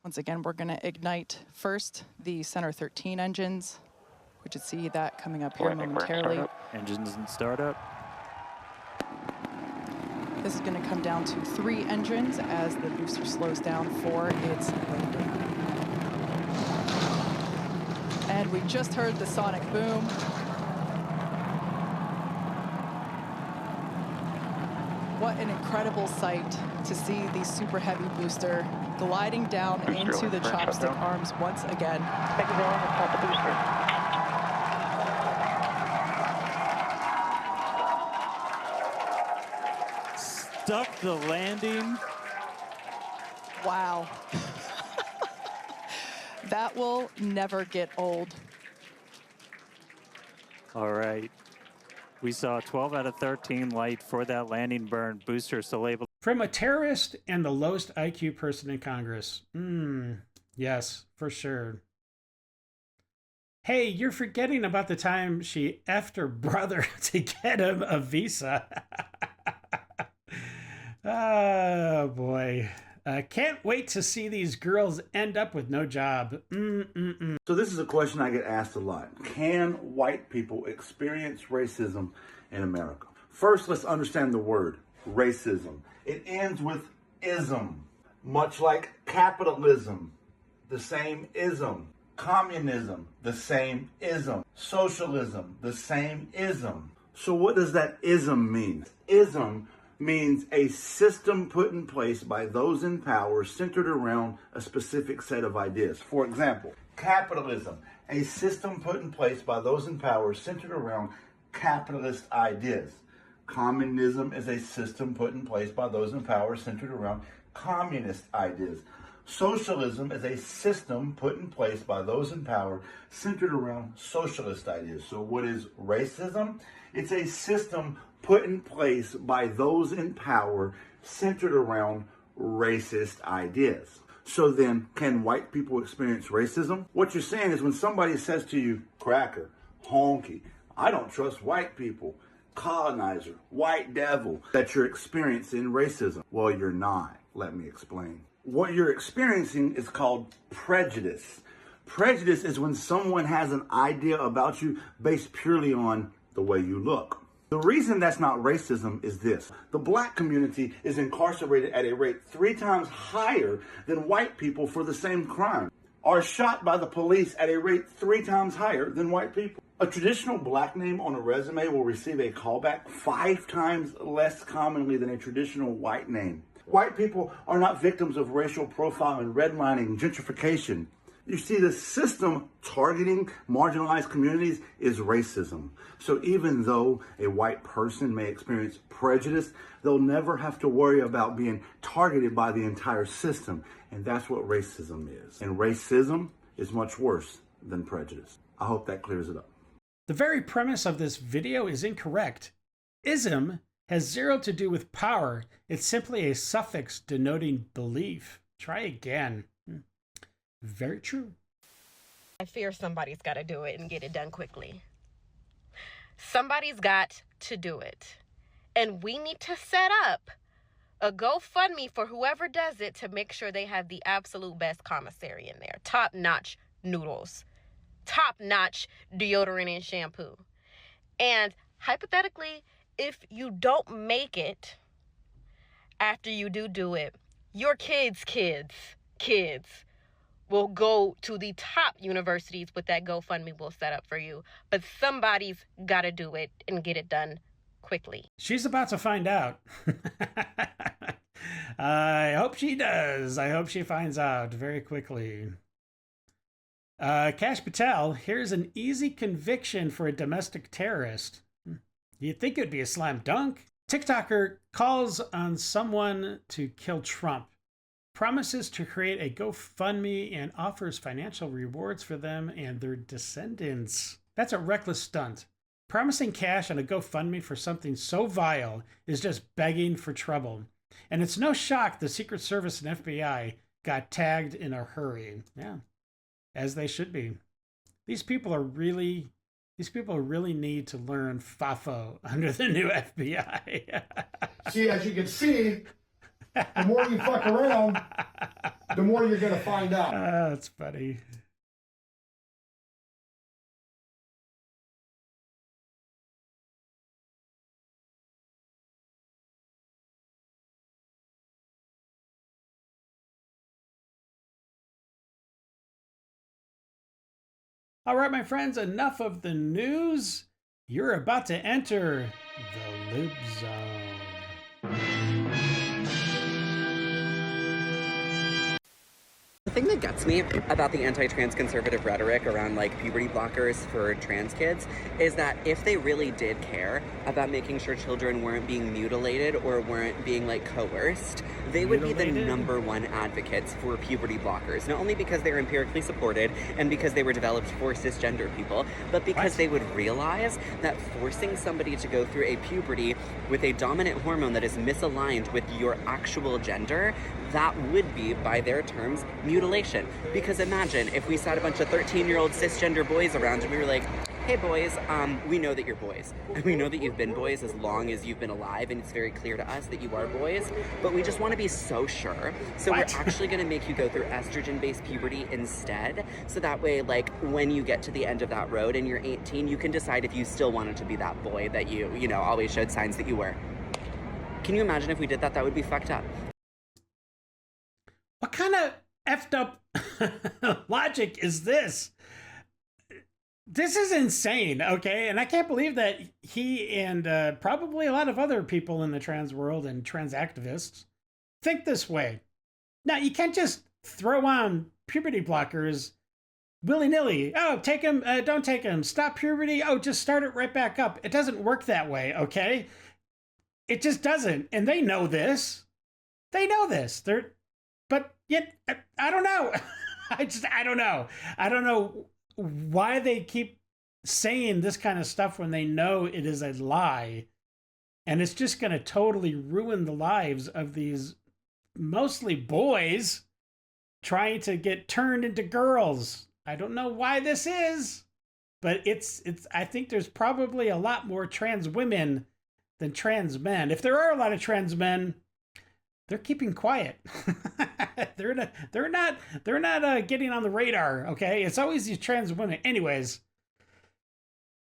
Once again, we're going to ignite first the Center 13 engines. We should see that coming up here momentarily. Engines in startup. This is going to come down to 3 engines as the booster slows down for its landing. And we just heard the sonic boom. What an incredible sight to see the super heavy booster gliding down into the chopstick arms once again. Thank you very much for the booster. Stuck the landing. Wow. That will never get old. All right. We saw 12 out of 13 light for that landing burn. Booster still able. From a terrorist and the lowest IQ person in Congress. Yes, for sure. Hey, you're forgetting about the time she effed her brother to get him a visa. Oh, boy. Can't wait to see these girls end up with no job. So this is a question I get asked a lot. Can white people experience racism in America? First, let's understand the word racism. It ends with ism, much like capitalism, the same ism. Communism, the same ism. Socialism, the same ism. So what does that ism mean? Ism means a system put in place by those in power centered around a specific set of ideas. For example, capitalism, a system put in place by those in power centered around capitalist ideas. Communism is a system put in place by those in power centered around communist ideas. Socialism is a system put in place by those in power centered around socialist ideas. So what is racism? It's a system put in place by those in power centered around racist ideas. So then, can white people experience racism? What you're saying is when somebody says to you, cracker, honky, I don't trust white people, colonizer, white devil, that you're experiencing racism. Well, you're not. Let me explain. What you're experiencing is called prejudice. Prejudice is when someone has an idea about you based purely on the way you look. The reason that's not racism is this. The black community is incarcerated at a rate 3 times higher than white people for the same crime, are shot by the police at a rate 3 times higher than white people. A traditional black name on a resume will receive a callback 5 times less commonly than a traditional white name. White people are not victims of racial profiling, redlining, gentrification. You see, the system targeting marginalized communities is racism. So even though a white person may experience prejudice, they'll never have to worry about being targeted by the entire system. And that's what racism is. And racism is much worse than prejudice. I hope that clears it up. The very premise of this video is incorrect. Ism has zero to do with power. It's simply a suffix denoting belief. Try again. Very true. I fear somebody's got to do it and get it done quickly. Somebody's got to do it. And we need to set up a GoFundMe for whoever does it to make sure they have the absolute best commissary in there. Top-notch noodles. Top-notch deodorant and shampoo. And hypothetically, if you don't make it after you do it, your kids' will go to the top universities with that GoFundMe we'll set up for you. But somebody's got to do it and get it done quickly. She's about to find out. I hope she does. I hope she finds out very quickly. Kash Patel, here's an easy conviction for a domestic terrorist. You'd think it'd be a slam dunk. TikToker calls on someone to kill Trump, promises to create a GoFundMe and offers financial rewards for them and their descendants. That's a reckless stunt. Promising cash on a GoFundMe for something so vile is just begging for trouble. And it's no shock the Secret Service and FBI got tagged in a hurry. Yeah, as they should be. These people really need to learn FAFO under the new FBI. See, as you can see, the more you fuck around, the more you're going to find out. That's funny. All right, my friends, enough of the news. You're about to enter the lib zone. The thing that gets me about the anti-trans conservative rhetoric around like puberty blockers for trans kids is that if they really did care about making sure children weren't being mutilated or weren't being like coerced, they would be the #1 advocates for puberty blockers, not only because they're empirically supported and because they were developed for cisgender people, but because they would realize that forcing somebody to go through a puberty with a dominant hormone that is misaligned with your actual gender, that would be, by their terms, mutilation. Because imagine if we sat a bunch of 13-year-old cisgender boys around and we were like, hey boys, we know that you're boys. And we know that you've been boys as long as you've been alive, and it's very clear to us that you are boys, but we just want to be so sure. So we're actually going to make you go through estrogen-based puberty instead. So that way, like, when you get to the end of that road and you're 18, you can decide if you still wanted to be that boy that you know, always showed signs that you were. Can you imagine if we did that? That would be fucked up. What kind of effed up logic is this? This is insane, okay? And I can't believe that he and probably a lot of other people in the trans world and trans activists think this way. Now, you can't just throw on puberty blockers willy-nilly. Oh, take them, don't take them. Stop puberty. Oh, just start it right back up. It doesn't work that way, okay? It just doesn't. And they know this. They know this. But yet, I don't know. I don't know. I don't know why they keep saying this kind of stuff when they know it is a lie. And it's just going to totally ruin the lives of these mostly boys trying to get turned into girls. I don't know why this is, but it's. I think there's probably a lot more trans women than trans men. If there are a lot of trans men, they're keeping quiet. They're not getting on the radar. Okay, it's always these trans women. Anyways,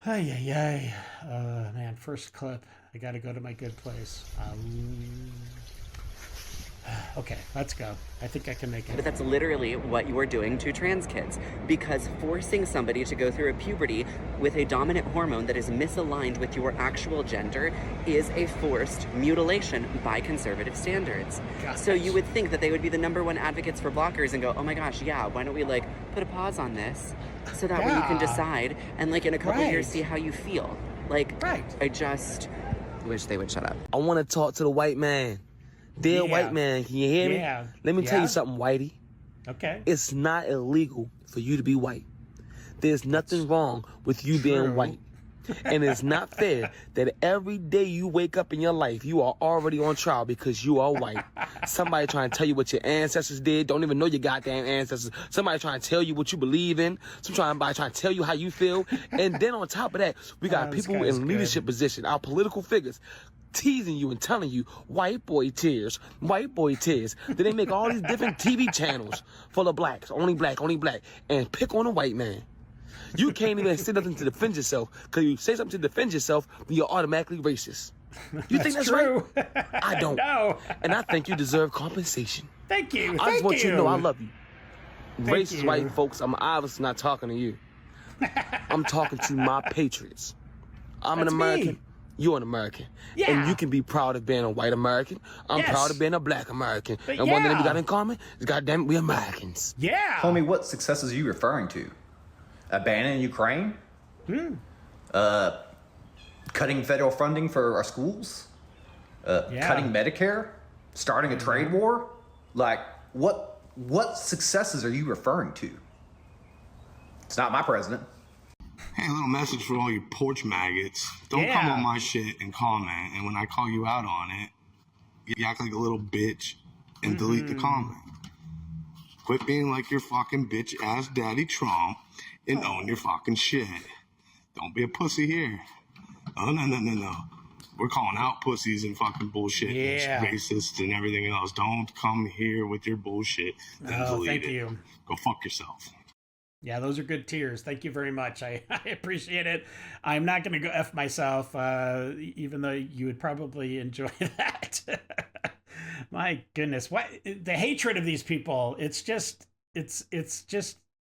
man, first clip. I got to go to my good place. Okay, let's go. I think I can make it. But that's literally what you're doing to trans kids, because forcing somebody to go through a puberty with a dominant hormone that is misaligned with your actual gender is a forced mutilation by conservative standards. Gosh. So you would think that they would be the #1 advocates for blockers and go, oh my gosh, yeah, why don't we like put a pause on this so that way you can decide and like in a couple years see how you feel. Like, I just wish they would shut up. I want to talk to the white man. Dear white man, can you hear me? Yeah. Let me tell you something, Whitey. Okay. It's not illegal for you to be white. There's nothing wrong with you being white. And it's not fair that every day you wake up in your life, you are already on trial because you are white. Somebody trying to tell you what your ancestors did, don't even know your goddamn ancestors. Somebody trying to tell you what you believe in. Somebody trying to tell you how you feel. And then on top of that, we got people in leadership position, our political figures, teasing you and telling you white boy tears. Then they make all these different TV channels full of blacks, only black, and pick on a white man. You can't even say nothing to defend yourself, because you say something to defend yourself, then you're automatically racist. You think that's true? Right? I don't. No. And I think you deserve compensation. Thank you. I just want you to know I love you. Thank Racist you. white folks, I'm obviously not talking to you. I'm talking to my patriots. I'm an American. you're an American. Yeah. And you can be proud of being a white American. I'm Yes. proud of being a black American. But and one thing that we yeah. got in common is, goddamn, we Americans. Yeah. Homie, what successes are you referring to? Abandoning Ukraine? Cutting federal funding for our schools? Cutting Medicare? Starting a trade war? Like, what successes are you referring to? It's not my president. Hey, a little message for all you porch maggots. Don't come on my shit and comment, and when I call you out on it, you act like a little bitch and delete the comment. Quit being like your fucking bitch-ass daddy Trump and own your fucking shit. Don't be a pussy here. Oh, no. We're calling out pussies and fucking bullshit and racists and everything else. Don't come here with your bullshit and delete thank it. you. Go fuck yourself. Yeah, those are good tears. Thank you very much. I appreciate it. I'm not going to go F myself, even though you would probably enjoy that. My goodness. What the hatred of these people. It's just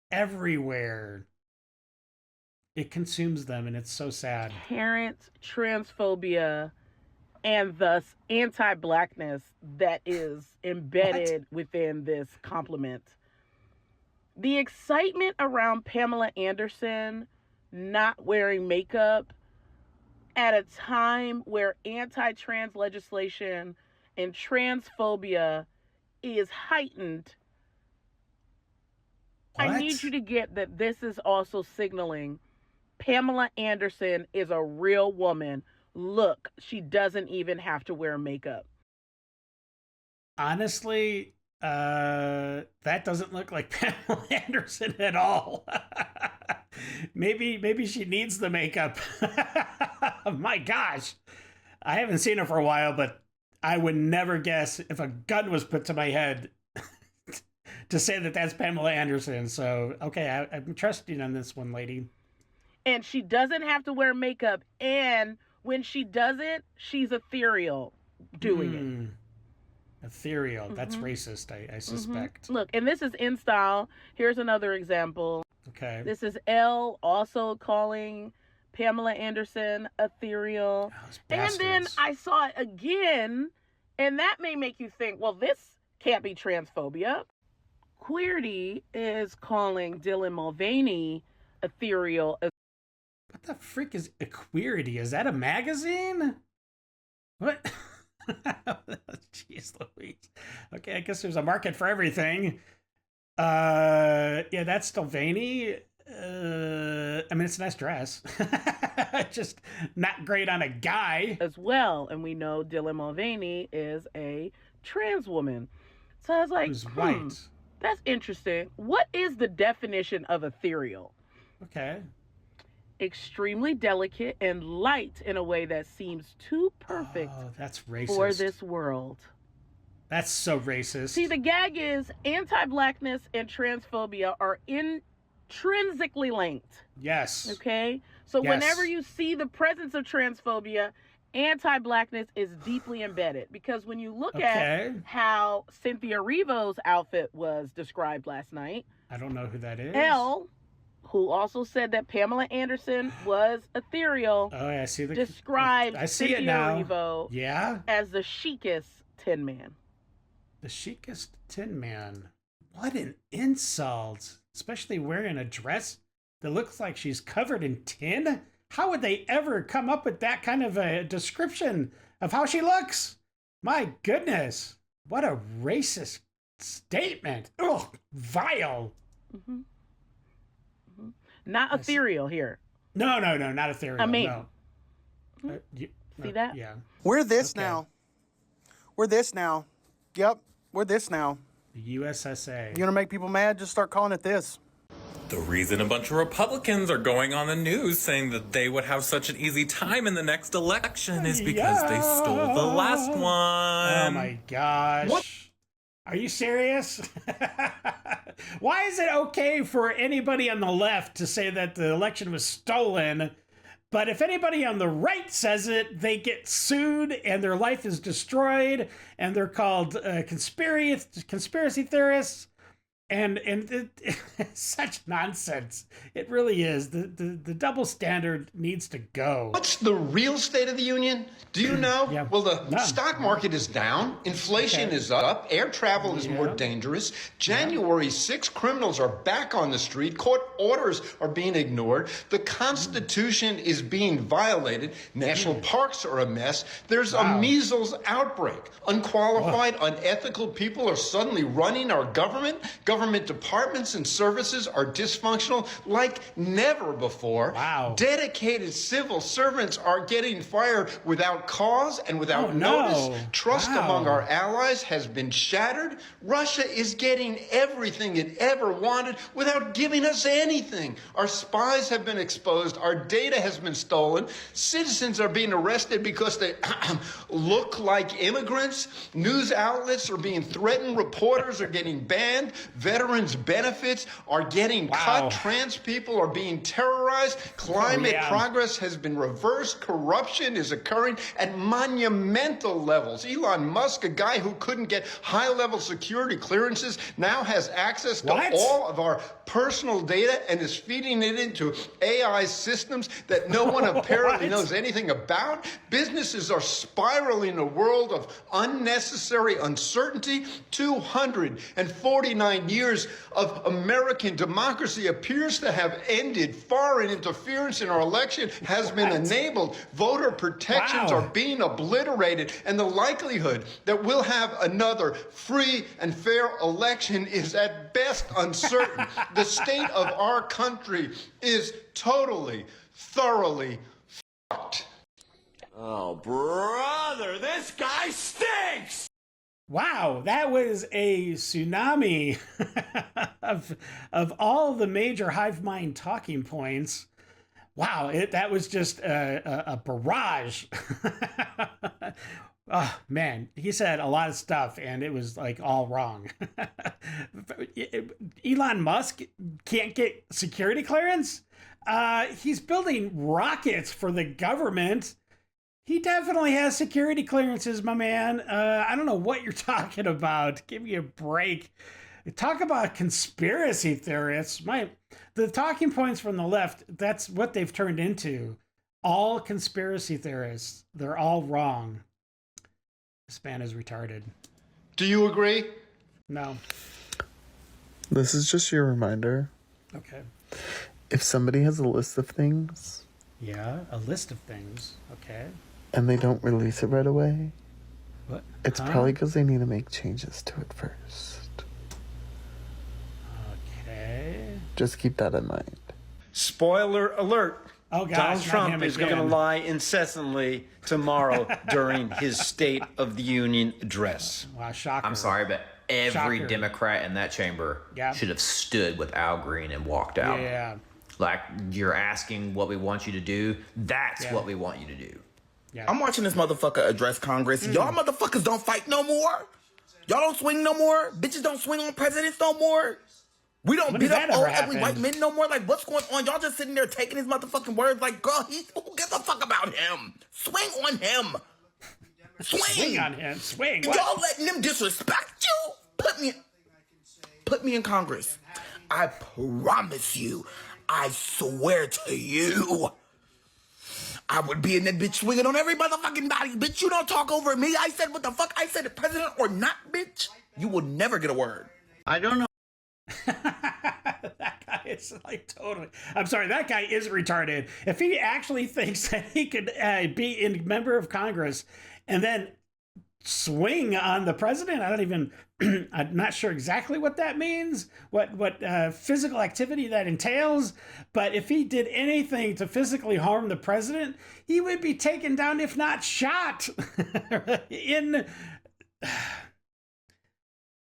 everywhere. It consumes them, and it's so sad. Inherent transphobia and thus anti-blackness that is embedded within this compliment. The excitement around Pamela Anderson not wearing makeup at a time where anti-trans legislation and transphobia is heightened. I need you to get that this is also signaling Pamela Anderson is a real woman. Look, she doesn't even have to wear makeup. Honestly, that doesn't look like Pamela Anderson at all. Maybe she needs the makeup. My gosh. I haven't seen her for a while, but I would never guess if a gun was put to my head to say that that's Pamela Anderson. So, okay, I'm trusting on this one, lady. And she doesn't have to wear makeup. And when she does it, she's ethereal doing it. Ethereal. That's racist, I suspect. Look, and this is in style. Here's another example. Okay. This is Elle also calling Pamela Anderson ethereal. And then I saw it again, and that may make you think, well, this can't be transphobia. Queerty is calling Dylan Mulvaney ethereal. What the frick is Queerty? Is that a magazine? What? Jeez Louise. Okay, I guess there's a market for everything. Yeah, that's Mulvaney. I mean, it's a nice dress. Just not great on a guy. As well, and we know Dylan Mulvaney is a trans woman. So I was like, who's white. That's interesting. What is the definition of ethereal? Okay. Extremely delicate and light in a way that seems too perfect that's racist. For this world. That's so racist. See, the gag is anti-blackness and transphobia are intrinsically linked. Yes. Okay? So whenever you see the presence of transphobia, anti-blackness is deeply embedded. Because when you look at how Cynthia Erivo's outfit was described last night. I don't know who that is. Elle, who also said that Pamela Anderson was ethereal. Oh, yeah, I see the described I see Cynthia it now. Erivo as the chicest Tin Man. The chicest Tin Man. What an insult. Especially wearing a dress that looks like she's covered in tin. How would they ever come up with that kind of a description of how she looks? My goodness. What a racist statement. Ugh, vile. Not ethereal here. No, not ethereal. I mean, no. See that? Yeah. We're this now. We're this now. Yep, we're this now. The USSA. You want to make people mad? Just start calling it this. The reason a bunch of Republicans are going on the news saying that they would have such an easy time in the next election is because they stole the last one. Oh my gosh. What? Are you serious? Why is it okay for anybody on the left to say that the election was stolen, but if anybody on the right says it, they get sued and their life is destroyed and they're called conspiracy theorists? And it's such nonsense. It really is. The double standard needs to go. What's the real state of the union? Do you know? Yeah. Well, the stock market is down, inflation is up, air travel is more dangerous. January 6 criminals are back on the street, court orders are being ignored, the Constitution is being violated, national parks are a mess, there's a measles outbreak. Unqualified, unethical people are suddenly running our government. Government departments and services are dysfunctional like never before. Dedicated civil servants are getting fired without cause and without notice. Trust among our allies has been shattered. Russia is getting everything it ever wanted without giving us anything. Our spies have been exposed. Our data has been stolen. Citizens are being arrested because they look like immigrants. News outlets are being threatened. Reporters are getting banned. Veterans' benefits are getting cut. Trans people are being terrorized. Climate progress has been reversed. Corruption is occurring at monumental levels. Elon Musk, a guy who couldn't get high-level security clearances, now has access to all of our personal data and is feeding it into AI systems that no one apparently knows anything about. Businesses are spiraling a world of unnecessary uncertainty. 249 years of American democracy appears to have ended. Foreign interference in our election has been enabled. Voter protections are being obliterated, and the likelihood that we'll have another free and fair election is at best uncertain. The state of our country is totally, thoroughly fucked. Oh, brother, this guy stinks! Wow, that was a tsunami of all the major hive mind talking points. Wow, that was just a barrage. Oh, man, he said a lot of stuff, and it was, like, all wrong. Elon Musk can't get security clearance? He's building rockets for the government. He definitely has security clearances, my man. I don't know what you're talking about. Give me a break. Talk about conspiracy theorists. The talking points from the left, that's what they've turned into. All conspiracy theorists. They're all wrong. This man is retarded. Do you agree? No. This is just your reminder. Okay. If somebody has a list of things. Yeah, a list of things. Okay. And they don't release it right away. What? It's probably because they need to make changes to it first. Okay. Just keep that in mind. Spoiler alert. Oh, gosh, Donald Trump is going to again. lie incessantly tomorrow during his State of the Union address. Wow, shocker. I'm sorry, but every Shocker. Democrat in that chamber should have stood with Al Green and walked out. Yeah. Like, you're asking what we want you to do. That's what we want you to do. Yeah. I'm watching this motherfucker address Congress. Y'all motherfuckers don't fight no more. Y'all don't swing no more. Bitches don't swing on presidents no more. We don't When beat has up that old ever ugly white happened? men no more. Like, what's going on? Y'all just sitting there taking his motherfucking words like, girl, who gives a fuck about him? Swing on him. Swing. Swing on him. Swing. Y'all What? letting them disrespect you? Put me in Congress. I promise you. I swear to you. I would be in that bitch swinging on every motherfucking body. Bitch, you don't talk over me. I said what the fuck I said, president or not, bitch. You will never get a word. I don't know. That guy is like totally. I'm sorry, that guy is retarded. If he actually thinks that he could be a member of Congress and then swing on the president, I don't even. I'm not sure exactly what that means, what physical activity that entails. But if he did anything to physically harm the president, he would be taken down, if not shot.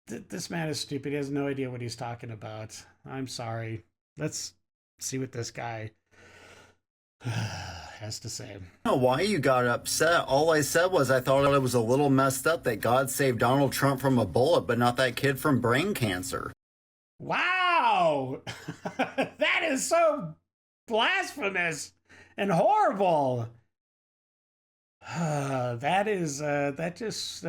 This man is stupid. He has no idea what he's talking about. I'm sorry. Let's see what this guy has to say. I don't know why you got upset. All I said was I thought it was a little messed up that God saved Donald Trump from a bullet, but not that kid from brain cancer. Wow! That is so blasphemous and horrible. That is, that just,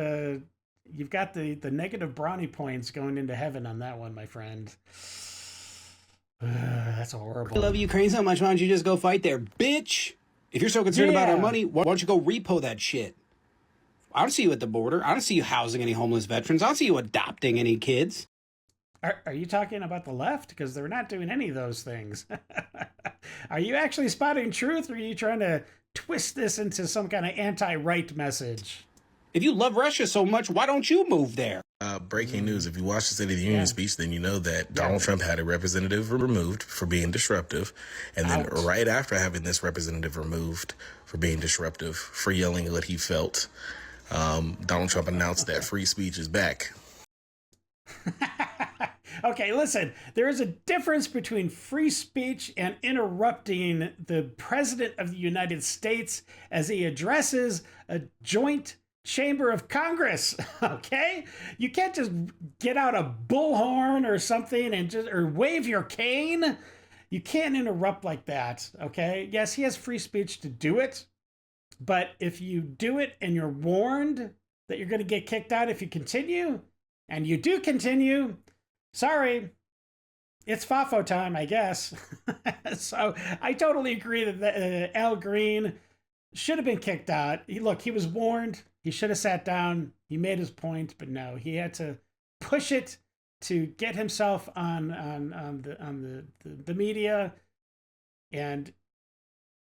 You've got the negative brownie points going into heaven on that one, my friend. That's horrible. I love Ukraine so much. Why don't you just go fight there, bitch? If you're so concerned about our money, why don't you go repo that shit? I don't see you at the border. I don't see you housing any homeless veterans. I don't see you adopting any kids. Are you talking about the left? Because they're not doing any of those things. Are you actually spotting truth, or are you trying to twist this into some kind of anti-right message? If you love Russia so much, why don't you move there? Breaking news. If you watch the State of the Union speech, then you know that Donald Trump had a representative removed for being disruptive. And then right after having this representative removed for being disruptive, for yelling what he felt, Donald Trump announced that free speech is back. Okay, listen, there is a difference between free speech and interrupting the President of the United States as he addresses a joint chamber of Congress, okay? You can't just get out a bullhorn or something and or wave your cane. You can't interrupt like that, okay? Yes, he has free speech to do it, but if you do it and you're warned that you're going to get kicked out if you continue, and you do continue, sorry, it's FAFO time, I guess. So I totally agree that Al Green should have been kicked out. He was warned. He should have sat down. He made his point, but no, he had to push it to get himself on the media. And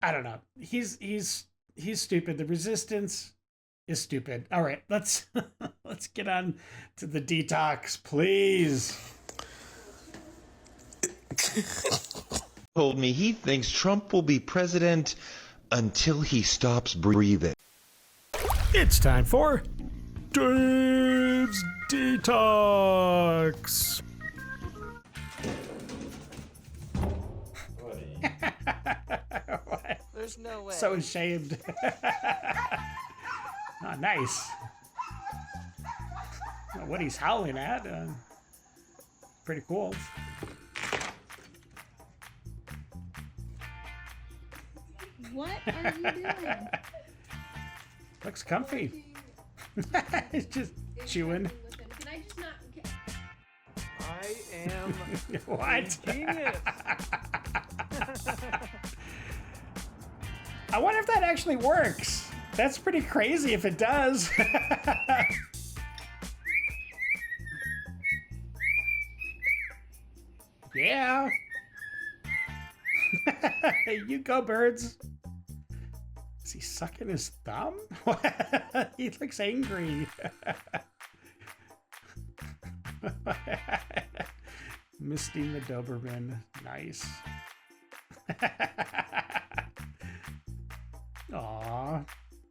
I don't know. He's stupid. The resistance is stupid. All right, let's get on to the detox, please. Told me he thinks Trump will be president until he stops breathing. It's time for Dave's Detox. There's no way. So ashamed. Oh, nice. What he's howling at, pretty cool. What are you doing? Looks comfy. It's just chewing. Can I just not? I am What? a genius. I wonder if that actually works. That's pretty crazy if it does. Yeah. You go, birds. Is he sucking his thumb? He looks angry. Misting the Doberman. Nice. Aw.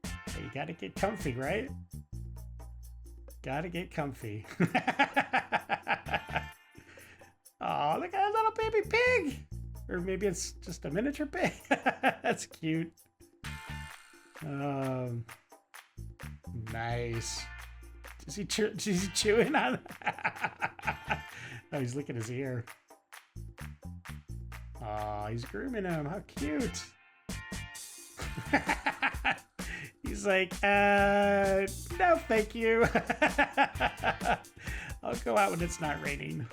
Hey, you gotta get comfy, right? Gotta get comfy. Aw, look at that little baby pig! Or maybe it's just a miniature pig. That's cute. Nice. Is he chewing on? Oh, he's licking his ear. Aw, he's grooming him. How cute. He's like, no, thank you. I'll go out when it's not raining.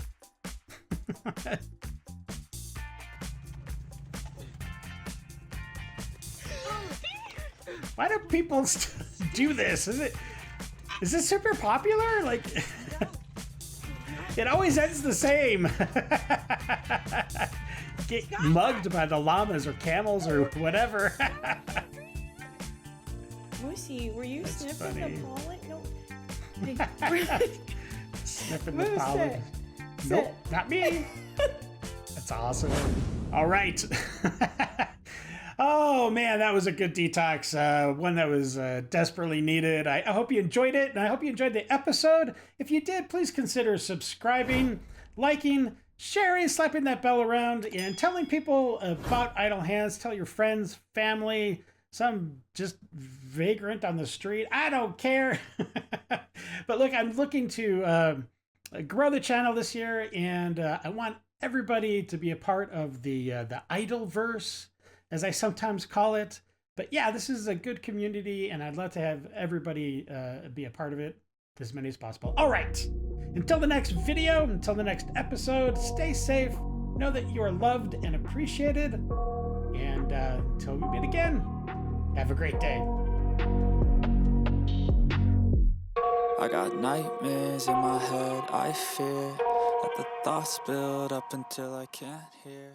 Why do people do this? Is this super popular? Like, it always ends the same. Get mugged by the llamas or camels or whatever. Moosey, were you That's sniffing funny. the pollen? No. Sniffing the Moose, pollen. sit. Nope, not me. That's awesome. All right. Oh man, that was a good detox. One that was desperately needed. I hope you enjoyed it, and I hope you enjoyed the episode. If you did, please consider subscribing, liking, sharing, slapping that bell around, and telling people about Idle Hands. Tell your friends, family, some just vagrant on the street. I don't care. But look, I'm looking to grow the channel this year, and I want everybody to be a part of the Idleverse, as I sometimes call it. But yeah, this is a good community, and I'd love to have everybody be a part of it. as many as possible. All right. Until the next video, until the next episode, stay safe. Know that you are loved and appreciated. And until we meet again, have a great day. I got nightmares in my head, I fear that the thoughts build up until I can't hear.